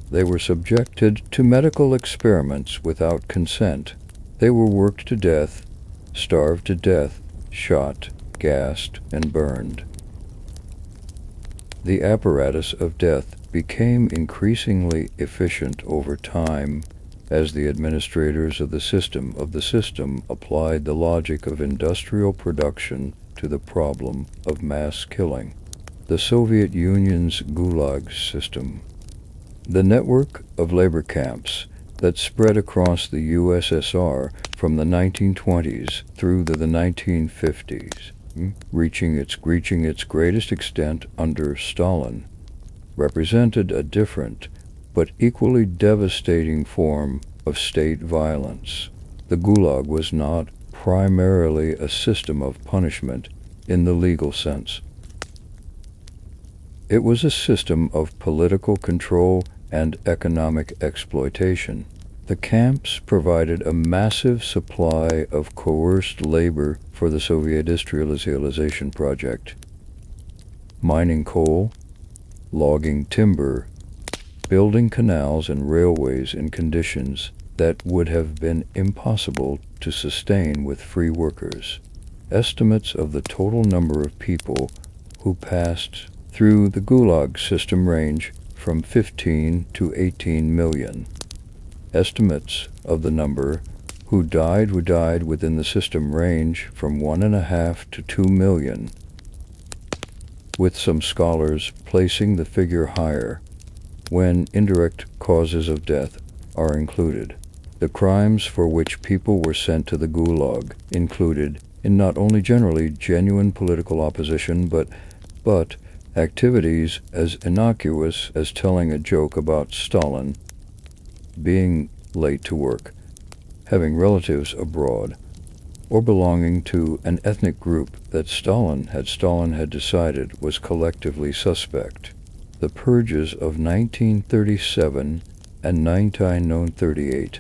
They were subjected to medical experiments without consent. They were worked to death, starved to death, shot, gassed, and burned. The apparatus of death became increasingly efficient over time as the administrators of the system applied the logic of industrial production to the problem of mass killing. The Soviet Union's Gulag system. The network of labor camps that spread across the USSR from the 1920s through to the 1950s, reaching its greatest extent under Stalin, represented a different but equally devastating form of state violence. The Gulag was not primarily a system of punishment in the legal sense. It was a system of political control and economic exploitation. The camps provided a massive supply of coerced labor for the Soviet industrialization project. Mining coal, logging timber, building canals and railways in conditions that would have been impossible to sustain with free workers. Estimates of the total number of people who passed through the Gulag system range from 15 to 18 million. Estimates of the number who died within the system range from 1.5 to 2 million, with some scholars placing the figure higher when indirect causes of death are included. The crimes for which people were sent to the Gulag included in not only generally genuine political opposition, but activities as innocuous as telling a joke about Stalin, being late to work, having relatives abroad, or belonging to an ethnic group that Stalin had decided was collectively suspect. The purges of 1937 and 1938,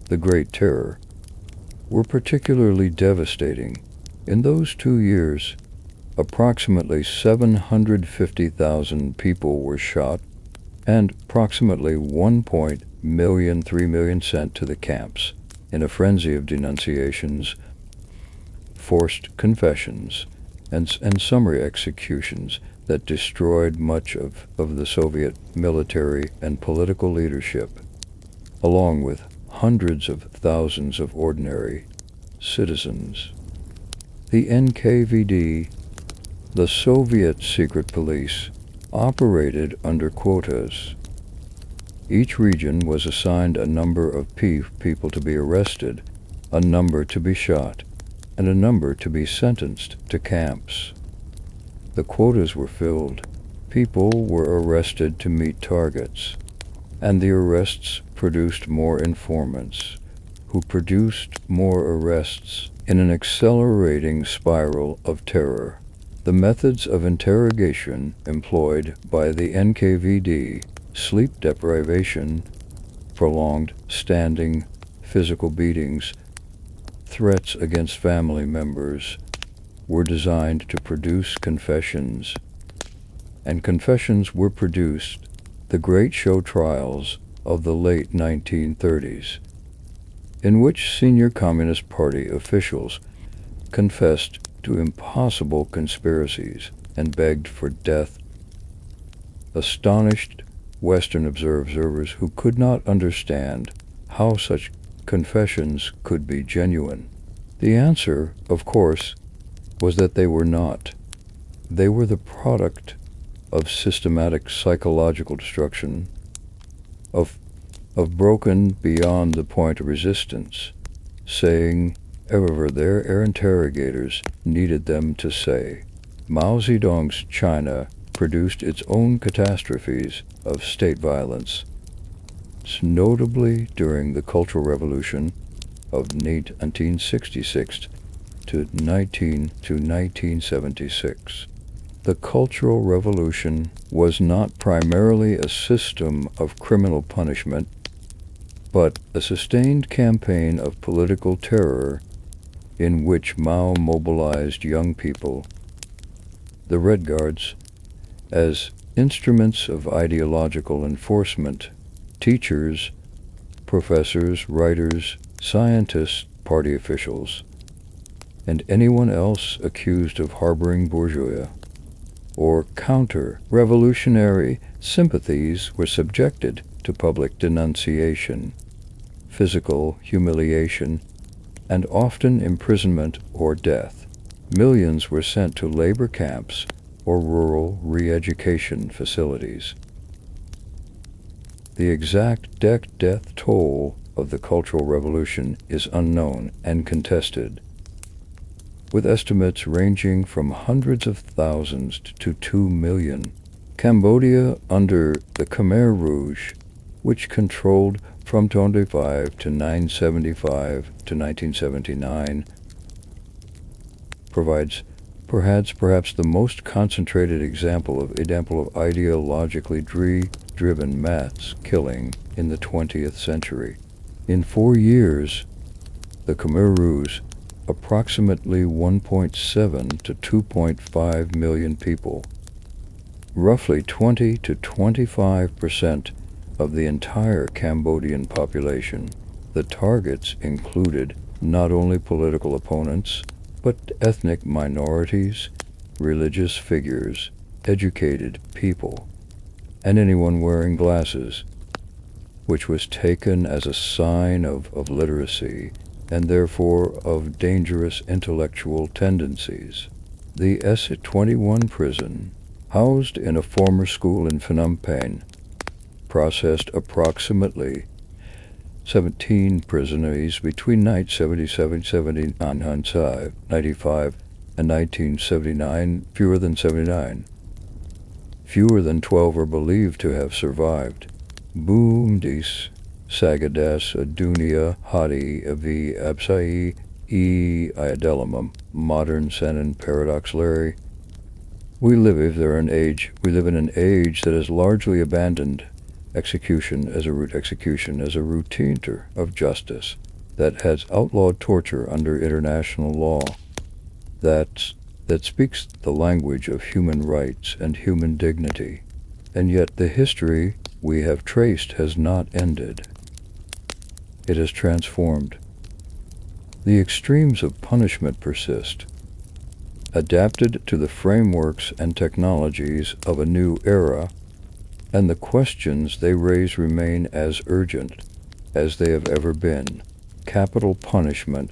the Great Terror, were particularly devastating. In those 2 years, approximately 750,000 people were shot, and approximately 3 million sent to the camps in a frenzy of denunciations, forced confessions, and summary executions that destroyed much of the Soviet military and political leadership, along with hundreds of thousands of ordinary citizens. The NKVD, the Soviet secret police, operated under quotas. Each region was assigned a number of people to be arrested, a number to be shot, and a number to be sentenced to camps. The quotas were filled. People were arrested to meet targets, and the arrests produced more informants, who produced more arrests in an accelerating spiral of terror. The methods of interrogation employed by the NKVD, sleep deprivation, prolonged standing physical beatings, threats against family members, were designed to produce confessions. And confessions were produced. The great show trials of the late 1930s, in which senior Communist Party officials confessed to impossible conspiracies and begged for death, astonished Western observers who could not understand how such confessions could be genuine. The answer, of course, was that they were not. They were the product of systematic psychological destruction, of broken beyond the point of resistance, saying ever their interrogators needed them to say. Mao Zedong's China produced its own catastrophes of state violence, notably during the Cultural Revolution of 1966 to 1976. The Cultural Revolution was not primarily a system of criminal punishment, but a sustained campaign of political terror in which Mao mobilized young people, the Red Guards, as instruments of ideological enforcement, teachers, professors, writers, scientists, party officials, and anyone else accused of harboring bourgeois or counter-revolutionary sympathies were subjected to public denunciation, physical humiliation, and often imprisonment or death. Millions were sent to labor camps or rural re-education facilities. The exact death toll of the Cultural Revolution is unknown and contested, with estimates ranging from hundreds of thousands to 2 million. Cambodia, under the Khmer Rouge, which controlled from 1925 to 1975 to 1979, provides perhaps the most concentrated example of ideologically driven mass killing in the 20th century. In 4 years, the Khmer Rouge, approximately 1.7 to 2.5 million people, roughly 20 to 25% of the entire Cambodian population. The targets included not only political opponents, but ethnic minorities, religious figures, educated people, and anyone wearing glasses, which was taken as a sign of literacy and therefore of dangerous intellectual tendencies. The S21 prison, housed in a former school in Phnom Penh, processed approximately 17 prisoners between 1975 and 1979, fewer than 79. Fewer than 12 are believed to have survived. Boom, these Sagadas, Dunia, Hadi, Avi, Absai, Iadelamum, Modern Senin, Paradox Larry. We live in an age that has largely abandoned execution as a routine of justice, that has outlawed torture under international law, that speaks the language of human rights and human dignity. And yet the history we have traced has not ended. It has transformed. The extremes of punishment persist, adapted to the frameworks and technologies of a new era, and the questions they raise remain as urgent as they have ever been. Capital punishment,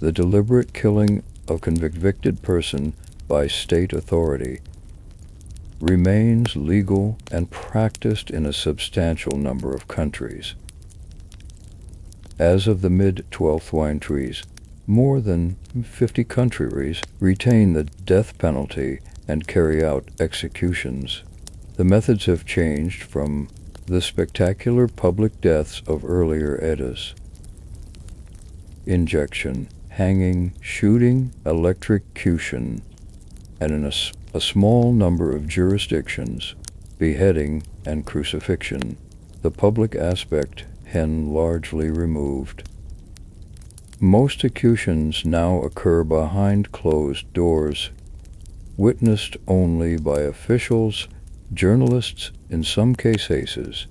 the deliberate killing of convicted person by state authority, remains legal and practiced in a substantial number of countries. As of the mid-12th centuries, more than 50 countries retain the death penalty and carry out executions. The methods have changed from the spectacular public deaths of earlier eras: injection, hanging, shooting, electrocution, and in a small number of jurisdictions, beheading and crucifixion. The public aspect hen largely removed. Most executions now occur behind closed doors, witnessed only by officials, journalists in some cases,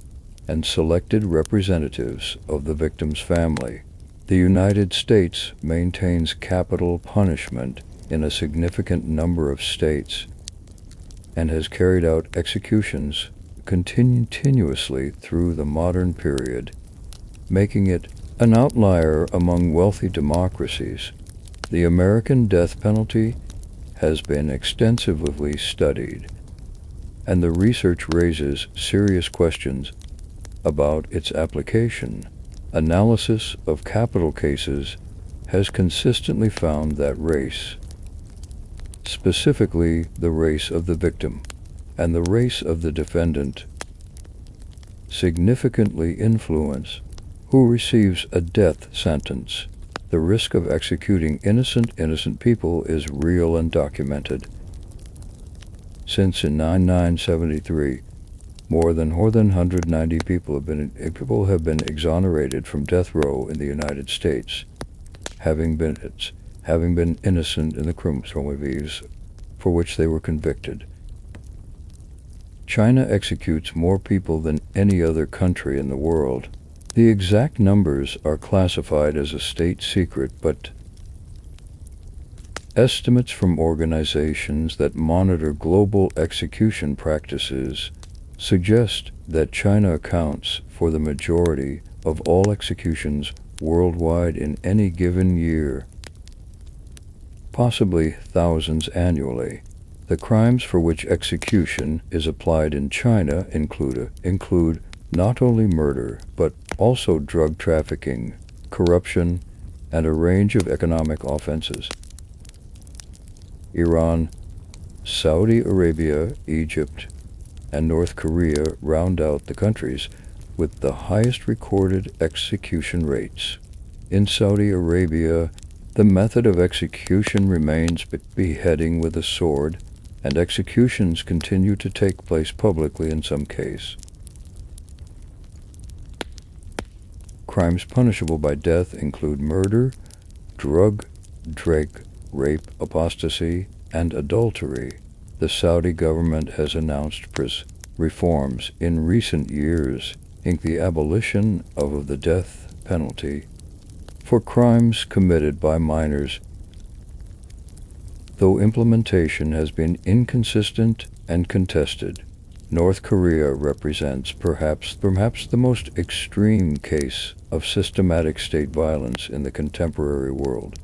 and selected representatives of the victim's family. The United States maintains capital punishment in a significant number of states and has carried out executions continuously through the modern period, making it an outlier among wealthy democracies. The American death penalty has been extensively studied, and the research raises serious questions about its application. Analysis of capital cases has consistently found that race, specifically the race of the victim and the race of the defendant, significantly influence who receives a death sentence. The risk of executing innocent people is real and documented. Since in 1973, more than 190 people have been exonerated from death row in the United States, having been innocent in the crimes for which they were convicted. China executes more people than any other country in the world. The exact numbers are classified as a state secret, but estimates from organizations that monitor global execution practices suggest that China accounts for the majority of all executions worldwide in any given year, possibly thousands annually. The crimes for which execution is applied in China include not only murder, but also drug trafficking, corruption, and a range of economic offenses. Iran, Saudi Arabia, Egypt, and North Korea round out the countries with the highest recorded execution rates. In Saudi Arabia, the method of execution remains beheading with a sword, and executions continue to take place publicly in some cases. Crimes punishable by death include murder, drug, rape, apostasy, and adultery. The Saudi government has announced reforms in recent years, including the abolition of the death penalty for crimes committed by minors, though implementation has been inconsistent and contested. North Korea represents perhaps the most extreme case of systematic state violence in the contemporary world.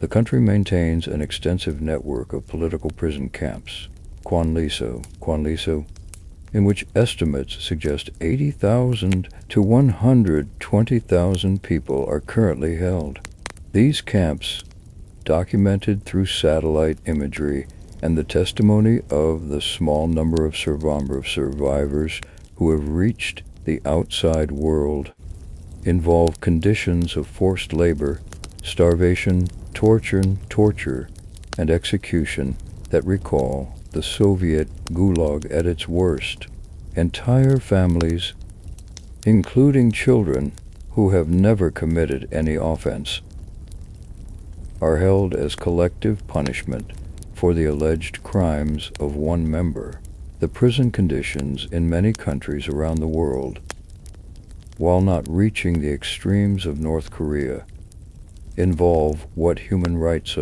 The country maintains an extensive network of political prison camps, Kwanliso, in which estimates suggest 80,000 to 120,000 people are currently held. These camps, documented through satellite imagery and the testimony of the small number of survivors, who have reached the outside world involve conditions of forced labor, starvation, torture, and execution that recall the Soviet Gulag at its worst. Entire families, including children who have never committed any offense, are held as collective punishment for the alleged crimes of one member. The prison conditions in many countries around the world, while not reaching the extremes of North Korea, involve what human rights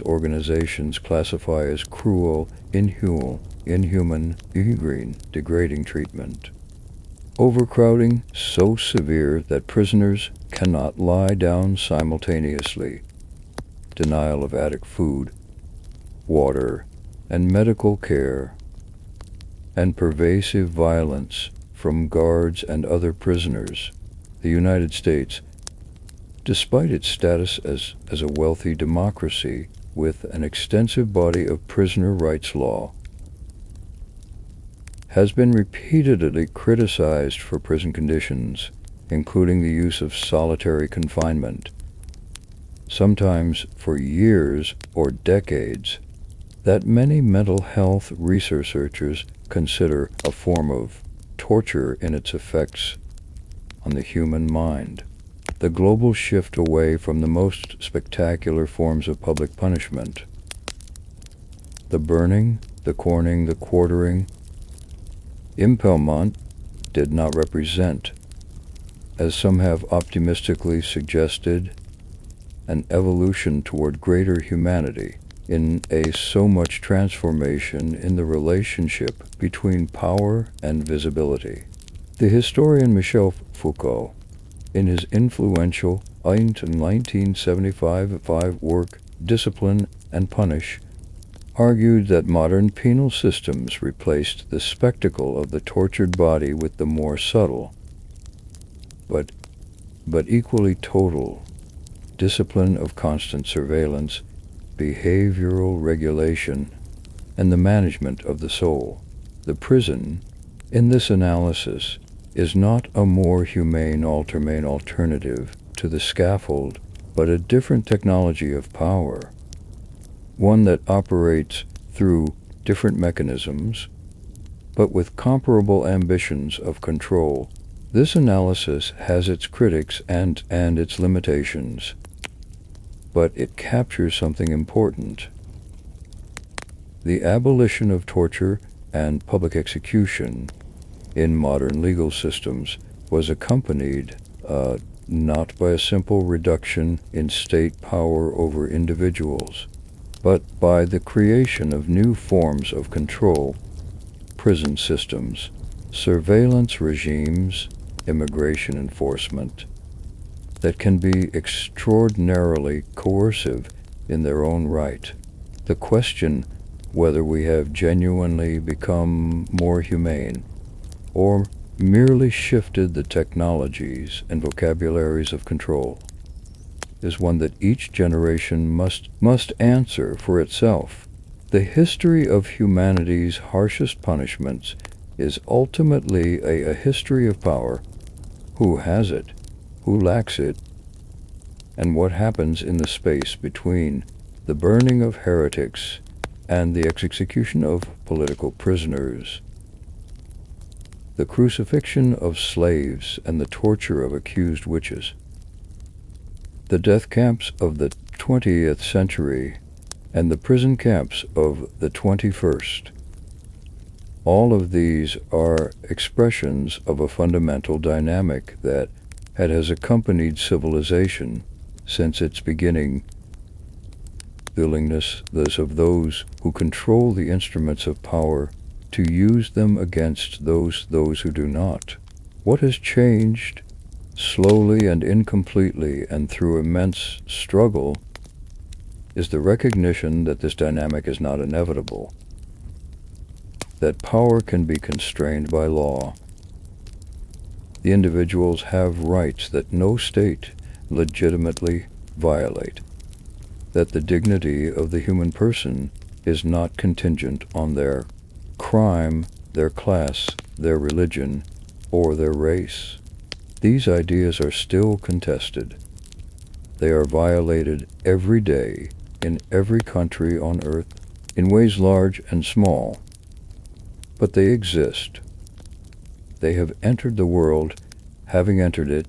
organizations classify as cruel, inhuman, degrading treatment. Overcrowding so severe that prisoners cannot lie down simultaneously. Denial of adequate food, water, and medical care, and pervasive violence from guards and other prisoners. The United States, despite its status as a wealthy democracy with an extensive body of prisoner rights law, has been repeatedly criticized for prison conditions, including the use of solitary confinement, sometimes for years or decades, that many mental health researchers consider a form of torture in its effects on the human mind. The global shift away from the most spectacular forms of public punishment, the burning, the corning, the quartering, impalement, did not represent, as some have optimistically suggested, an evolution toward greater humanity in a so much transformation in the relationship between power and visibility. The historian Michel Foucault, in his influential 1975 work Discipline and Punish, argued that modern penal systems replaced the spectacle of the tortured body with the more subtle, but equally total, discipline of constant surveillance, behavioral regulation, and the management of the soul. The prison, in this analysis, is not a more humane alternative to the scaffold, but a different technology of power, one that operates through different mechanisms, but with comparable ambitions of control. This analysis has its critics and its limitations, but it captures something important. The abolition of torture and public execution in modern legal systems was accompanied not by a simple reduction in state power over individuals, but by the creation of new forms of control, prison systems, surveillance regimes, immigration enforcement, that can be extraordinarily coercive in their own right. The question whether we have genuinely become more humane or merely shifted the technologies and vocabularies of control is one that each generation must answer for itself. The history of humanity's harshest punishments is ultimately a history of power, who has it, who lacks it, and what happens in the space between the burning of heretics and the execution of political prisoners, the crucifixion of slaves and the torture of accused witches. The death camps of the 20th century and the prison camps of the 21st. All of these are expressions of a fundamental dynamic that has accompanied civilization since its beginning. The willingness of those who control the instruments of power to use them against those who do not. What has changed, slowly and incompletely and through immense struggle, is the recognition that this dynamic is not inevitable, that power can be constrained by law. The individuals have rights that no state legitimately violate, that the dignity of the human person is not contingent on their crime, their class, their religion, or their race. These ideas are still contested. They are violated every day in every country on earth, in ways large and small. But they exist. They have entered the world, having entered it,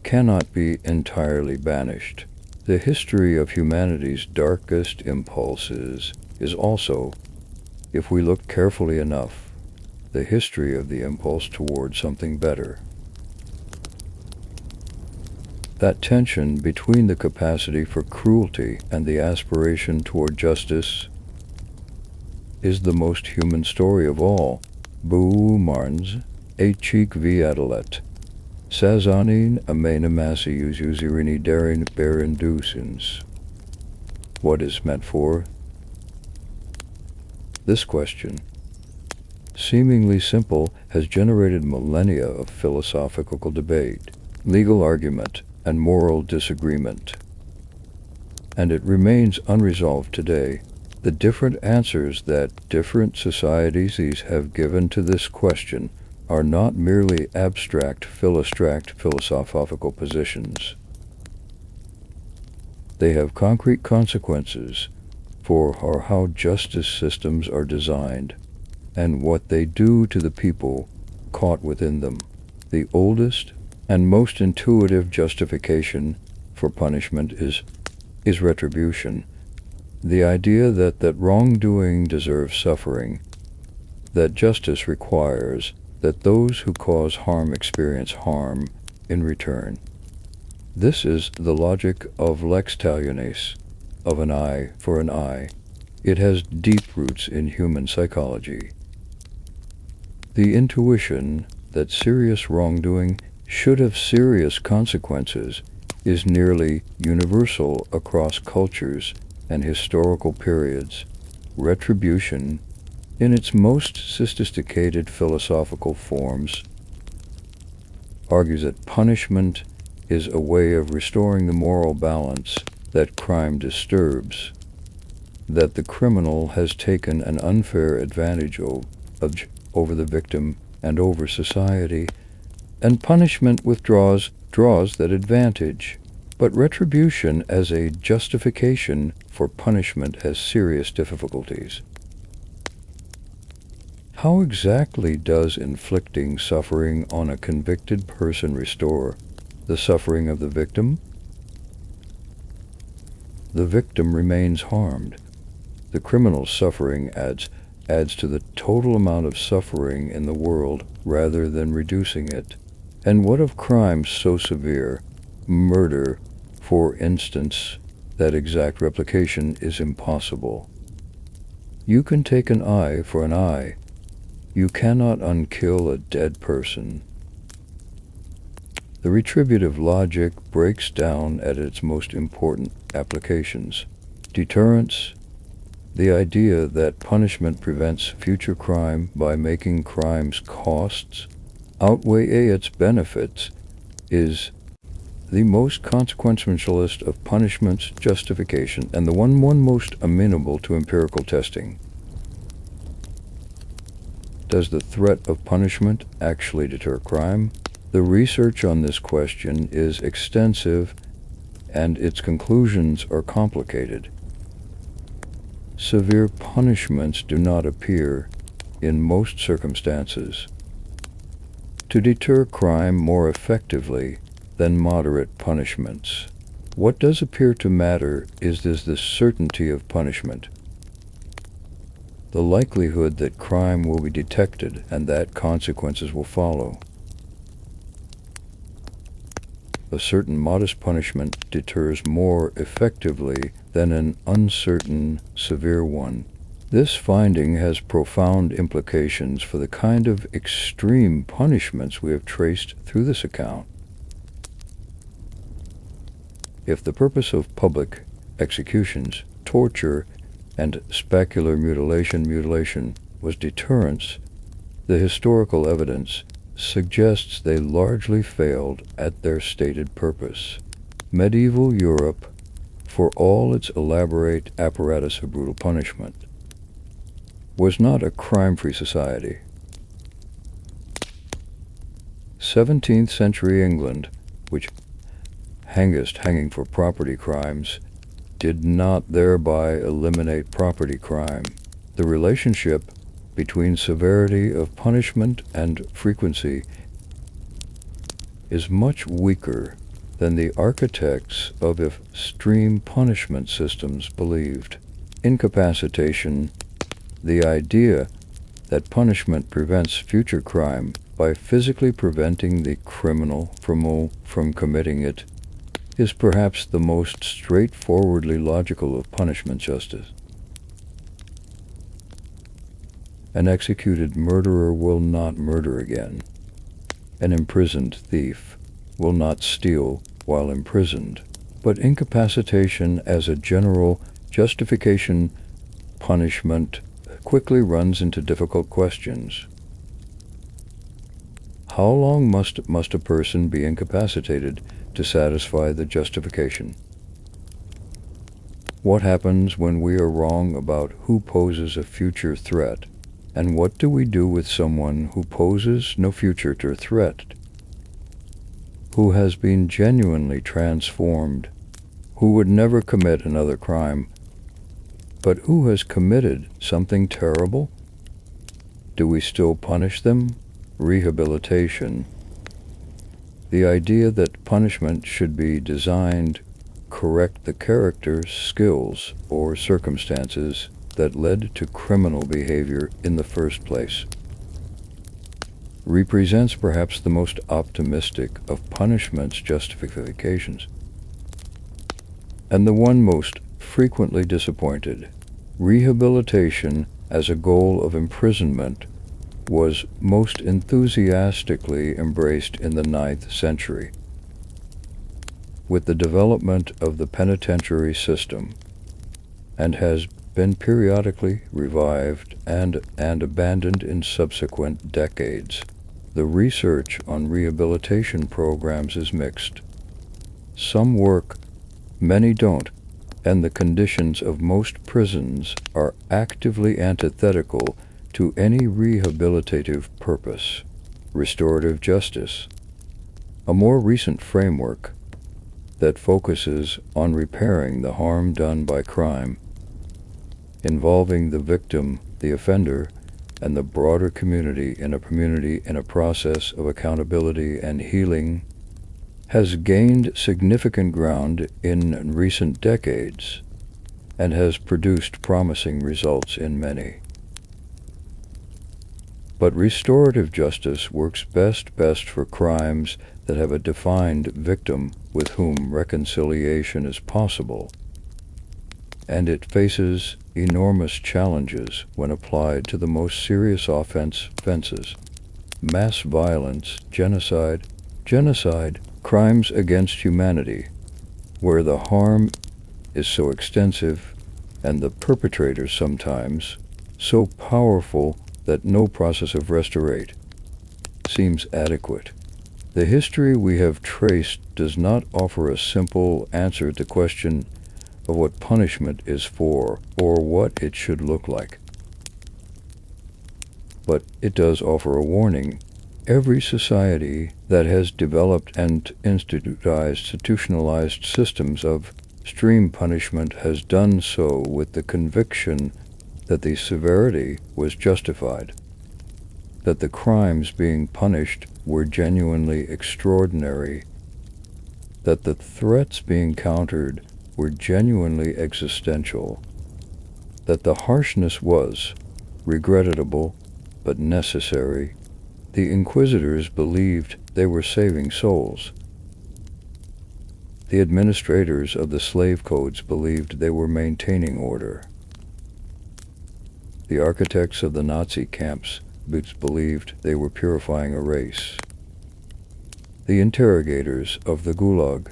cannot be entirely banished. The history of humanity's darkest impulses is also, if we look carefully enough, the history of the impulse toward something better. That tension between the capacity for cruelty and the aspiration toward justice is the most human story of all. Bu Marns, a cheek viadalet. Sazanin amena massius usirini darin berendusins. What is meant for? This question, seemingly simple, has generated millennia of philosophical debate, legal argument, and moral disagreement. And it remains unresolved today. The different answers that different societies have given to this question are not merely abstract philosophical positions. They have concrete consequences for how justice systems are designed and what they do to the people caught within them. The oldest and most intuitive justification for punishment is retribution. The idea that wrongdoing deserves suffering, that justice requires that those who cause harm experience harm in return. This is the logic of lex talionis, of an eye for an eye. It has deep roots in human psychology. The intuition that serious wrongdoing should have serious consequences is nearly universal across cultures and historical periods. Retribution, in its most sophisticated philosophical forms, argues that punishment is a way of restoring the moral balance that crime disturbs, that the criminal has taken an unfair advantage over the victim and over society, and punishment withdraws that advantage. But retribution as a justification for punishment has serious difficulties. How exactly does inflicting suffering on a convicted person restore the suffering of the victim? The victim remains harmed. The criminal's suffering adds to the total amount of suffering in the world rather than reducing it. And what of crimes so severe, murder, for instance, that exact replication is impossible? You can take an eye for an eye. You cannot unkill a dead person. The retributive logic breaks down at its most important applications. Deterrence, the idea that punishment prevents future crime by making crime's costs outweigh its benefits, is the most consequentialist of punishment's justification and the one most amenable to empirical testing. Does the threat of punishment actually deter crime? The research on this question is extensive and its conclusions are complicated. Severe punishments do not appear, in most circumstances, to deter crime more effectively than moderate punishments. What does appear to matter is the certainty of punishment, the likelihood that crime will be detected and that consequences will follow. A certain modest punishment deters more effectively than an uncertain, severe one. This finding has profound implications for the kind of extreme punishments we have traced through this account. If the purpose of public executions, torture, and specular mutilation was deterrence, the historical evidence suggests they largely failed at their stated purpose. Medieval Europe, for all its elaborate apparatus of brutal punishment, was not a crime-free society. 17th century England, which hanging for property crimes, did not thereby eliminate property crime. The relationship between severity of punishment and frequency is much weaker than the architects of extreme punishment systems believed. Incapacitation, the idea that punishment prevents future crime by physically preventing the criminal from committing it, is perhaps the most straightforwardly logical of punishment justice. An executed murderer will not murder again. An imprisoned thief will not steal while imprisoned. But incapacitation as a general justification punishment quickly runs into difficult questions. How long must a person be incapacitated to satisfy the justification? What happens when we are wrong about who poses a future threat? And what do we do with someone who poses no future threat, who has been genuinely transformed, who would never commit another crime, but who has committed something terrible? Do we still punish them? Rehabilitation. The idea that punishment should be designed to correct the character, skills, or circumstances that led to criminal behavior in the first place represents perhaps the most optimistic of punishment's justifications, and the one most frequently disappointed. Rehabilitation as a goal of imprisonment was most enthusiastically embraced in the 9th century. With the development of the penitentiary system, and has been periodically revived and abandoned in subsequent decades. The research on rehabilitation programs is mixed. Some work, many don't, and the conditions of most prisons are actively antithetical to any rehabilitative purpose. Restorative justice, a more recent framework that focuses on repairing the harm done by crime, involving the victim, the offender, and the broader community in a process of accountability and healing, has gained significant ground in recent decades and has produced promising results in many. But restorative justice works best for crimes that have a defined victim with whom reconciliation is possible, and it faces enormous challenges when applied to the most serious offenses: mass violence, genocide, crimes against humanity, where the harm is so extensive and the perpetrators sometimes so powerful that no process of restoration seems adequate. The history we have traced does not offer a simple answer to the question of what punishment is for or what it should look like. But it does offer a warning. Every society that has developed and institutionalized systems of extreme punishment has done so with the conviction that the severity was justified, that the crimes being punished were genuinely extraordinary, that the threats being countered were genuinely existential, that the harshness was regrettable but necessary. The inquisitors believed they were saving souls. The administrators of the slave codes believed they were maintaining order. The architects of the Nazi camps believed they were purifying a race. The interrogators of the Gulag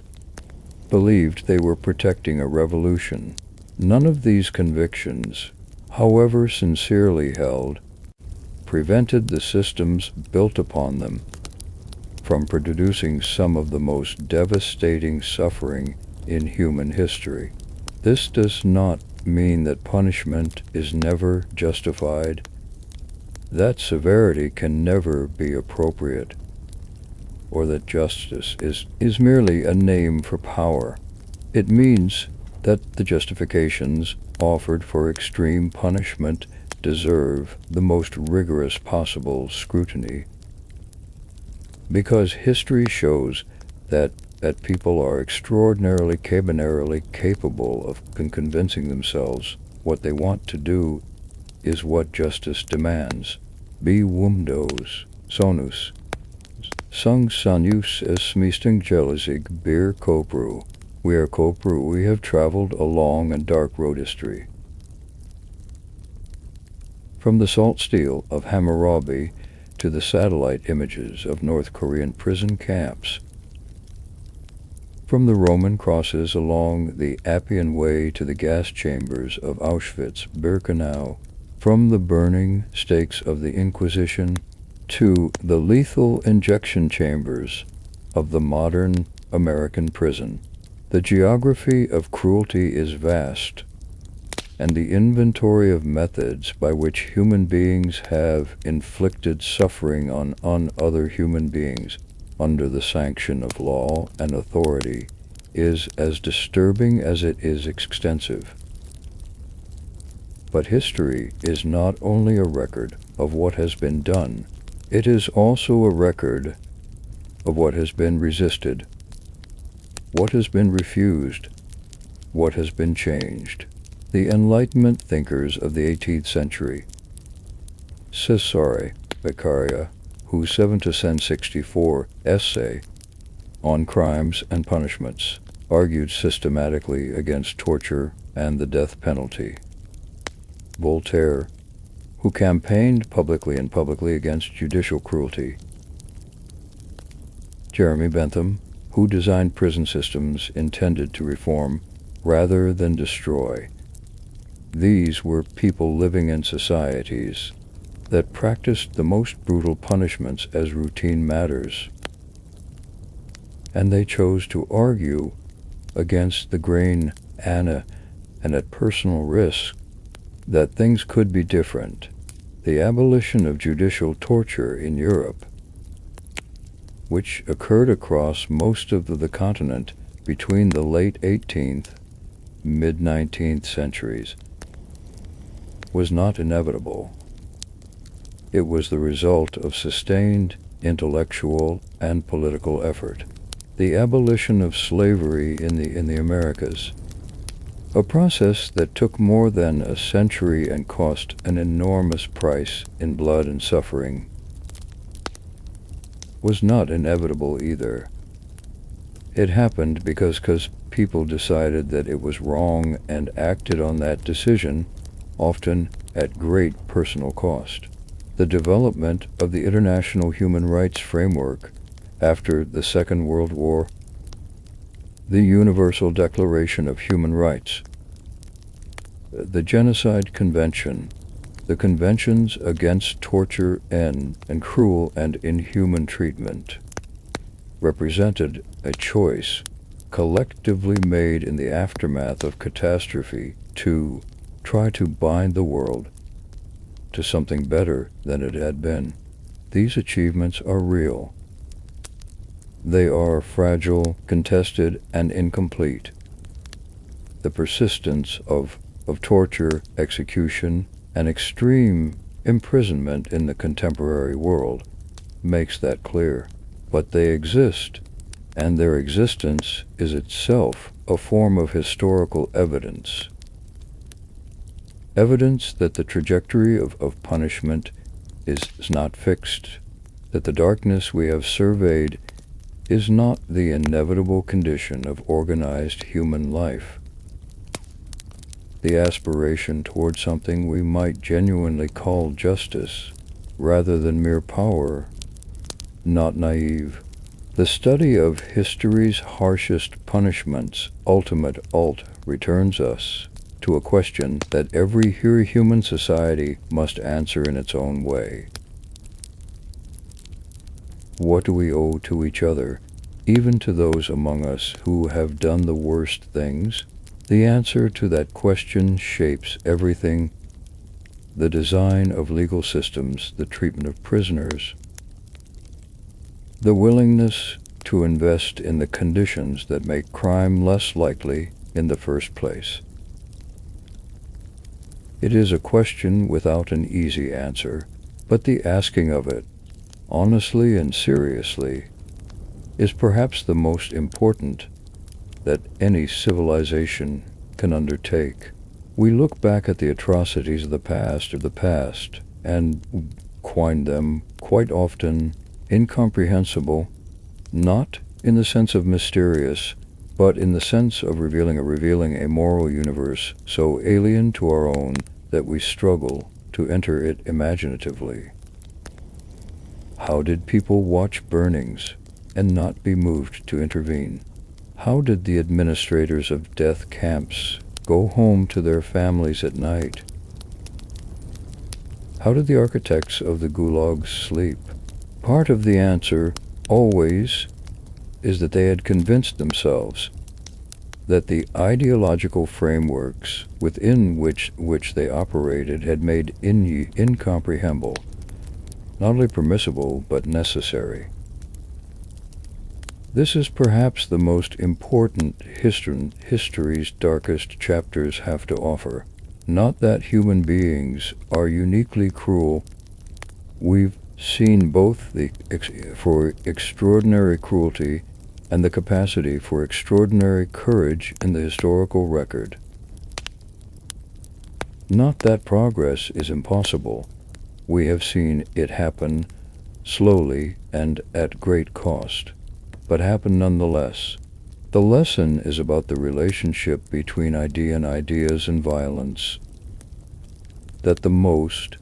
believed they were protecting a revolution. None of these convictions, however sincerely held, prevented the systems built upon them from producing some of the most devastating suffering in human history. This does not mean that punishment is never justified, that severity can never be appropriate. or that justice is merely a name for power. It means that the justifications offered for extreme punishment deserve the most rigorous possible scrutiny. Because history shows that people are extraordinarily capable of convincing themselves what they want to do is what justice demands. B wumdos, sonus. Sung sanus es misting jelizig bir kopru. We are kopru, we have traveled a long and dark road history. From the salt steel of Hammurabi to the satellite images of North Korean prison camps, from the Roman crosses along the Appian Way to the gas chambers of Auschwitz-Birkenau, from the burning stakes of the Inquisition to the lethal injection chambers of the modern American prison, the geography of cruelty is vast, and the inventory of methods by which human beings have inflicted suffering on other human beings under the sanction of law and authority is as disturbing as it is extensive. But history is not only a record of what has been done, it is also a record of what has been resisted, what has been refused, what has been changed. The Enlightenment thinkers of the 18th century, Cesare Beccaria, whose 7-1064 essay on crimes and punishments argued systematically against torture and the death penalty. Voltaire, who campaigned publicly against judicial cruelty. Jeremy Bentham, who designed prison systems intended to reform rather than destroy. These were people living in societies that practiced the most brutal punishments as routine matters, and they chose to argue against the grain and at personal risk that things could be different. The abolition of judicial torture in Europe, which occurred across most of the continent between the late 18th, mid-19th centuries, was not inevitable. It was the result of sustained intellectual and political effort. The abolition of slavery in the Americas, a process that took more than a century and cost an enormous price in blood and suffering, was not inevitable either. It happened because people decided that it was wrong and acted on that decision, often at great personal cost. The development of the international human rights framework after the Second World War, the Universal Declaration of Human Rights, the Genocide Convention, the Conventions Against Torture and Cruel and Inhuman Treatment, represented a choice collectively made in the aftermath of catastrophe to try to bind the world to something better than it had been. These achievements are real. They are fragile, contested, and incomplete. The persistence of torture, execution, and extreme imprisonment in the contemporary world makes that clear. But they exist, and their existence is itself a form of historical evidence. Evidence that the trajectory of punishment is not fixed, that the darkness we have surveyed is not the inevitable condition of organized human life. The aspiration toward something we might genuinely call justice, rather than mere power, not naive. The study of history's harshest punishments, ultimate returns us to a question that every human society must answer in its own way. What do we owe to each other, even to those among us who have done the worst things? The answer to that question shapes everything: the design of legal systems, the treatment of prisoners, the willingness to invest in the conditions that make crime less likely in the first place. It is a question without an easy answer, but the asking of it, honestly and seriously, is perhaps the most important that any civilization can undertake. We look back at the atrocities of the past and find them quite often incomprehensible, not in the sense of mysterious, but in the sense of revealing a moral universe so alien to our own that we struggle to enter it imaginatively. How did people watch burnings and not be moved to intervene? How did the administrators of death camps go home to their families at night? How did the architects of the gulags sleep? Part of the answer, always, is that they had convinced themselves that the ideological frameworks within which they operated had made incomprehensible, not only permissible, but necessary. This is perhaps the most important history's darkest chapters have to offer. Not that human beings are uniquely cruel. We've seen both for extraordinary cruelty and the capacity for extraordinary courage in the historical record. Not that progress is impossible. We have seen it happen slowly and at great cost, but happen nonetheless. The lesson is about the relationship between ideas and violence. That the most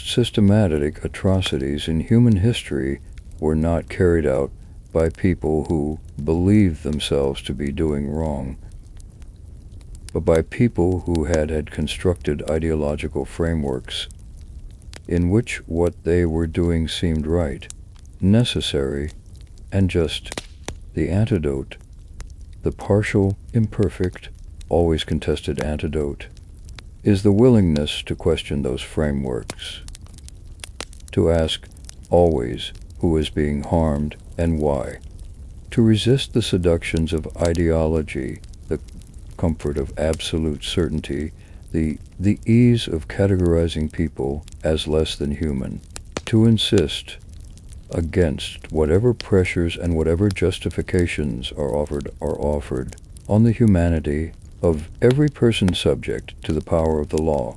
systematic atrocities in human history were not carried out by people who believed themselves to be doing wrong, but by people who had constructed ideological frameworks in which what they were doing seemed right, necessary, and just. The antidote, the partial, imperfect, always contested antidote, is the willingness to question those frameworks, to ask always who is being harmed and why, to resist the seductions of ideology, the comfort of absolute certainty, the ease of categorizing people as less than human, to insist against whatever pressures and whatever justifications are offered on the humanity of every person subject to the power of the law.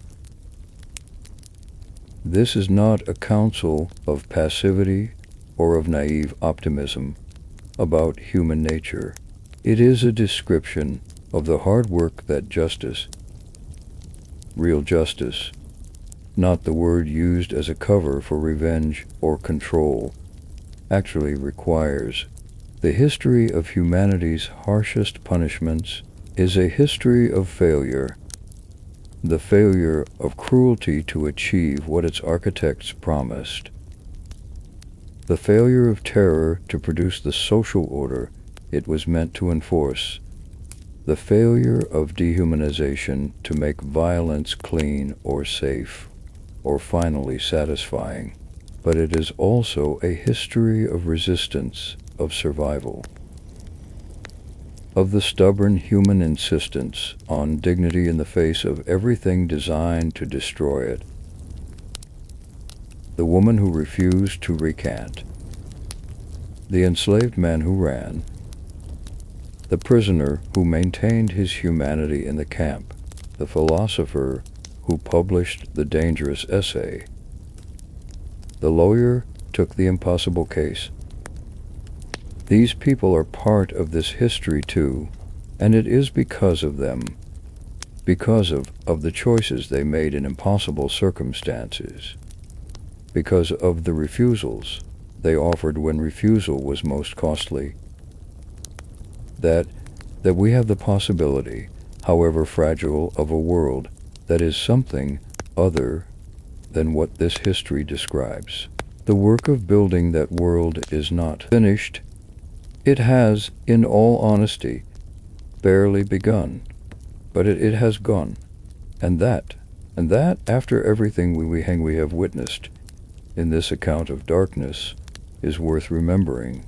This is not a counsel of passivity or of naive optimism about human nature. It is a description of the hard work that justice, real justice, not the word used as a cover for revenge or control, actually requires. The history of humanity's harshest punishments is a history of failure, the failure of cruelty to achieve what its architects promised, the failure of terror to produce the social order it was meant to enforce, the failure of dehumanization to make violence clean or safe, or finally satisfying. But it is also a history of resistance, of survival, of the stubborn human insistence on dignity in the face of everything designed to destroy it. The woman who refused to recant, the enslaved man who ran, the prisoner who maintained his humanity in the camp, the philosopher who published the dangerous essay, the lawyer took the impossible case. These people are part of this history too, and it is because of them, because of the choices they made in impossible circumstances, because of the refusals they offered when refusal was most costly, that we have the possibility, however fragile, of a world that is something other than what this history describes. The work of building that world is not finished. It has, in all honesty, barely begun, but it has gone, and that after everything we have witnessed in this account of darkness, is worth remembering.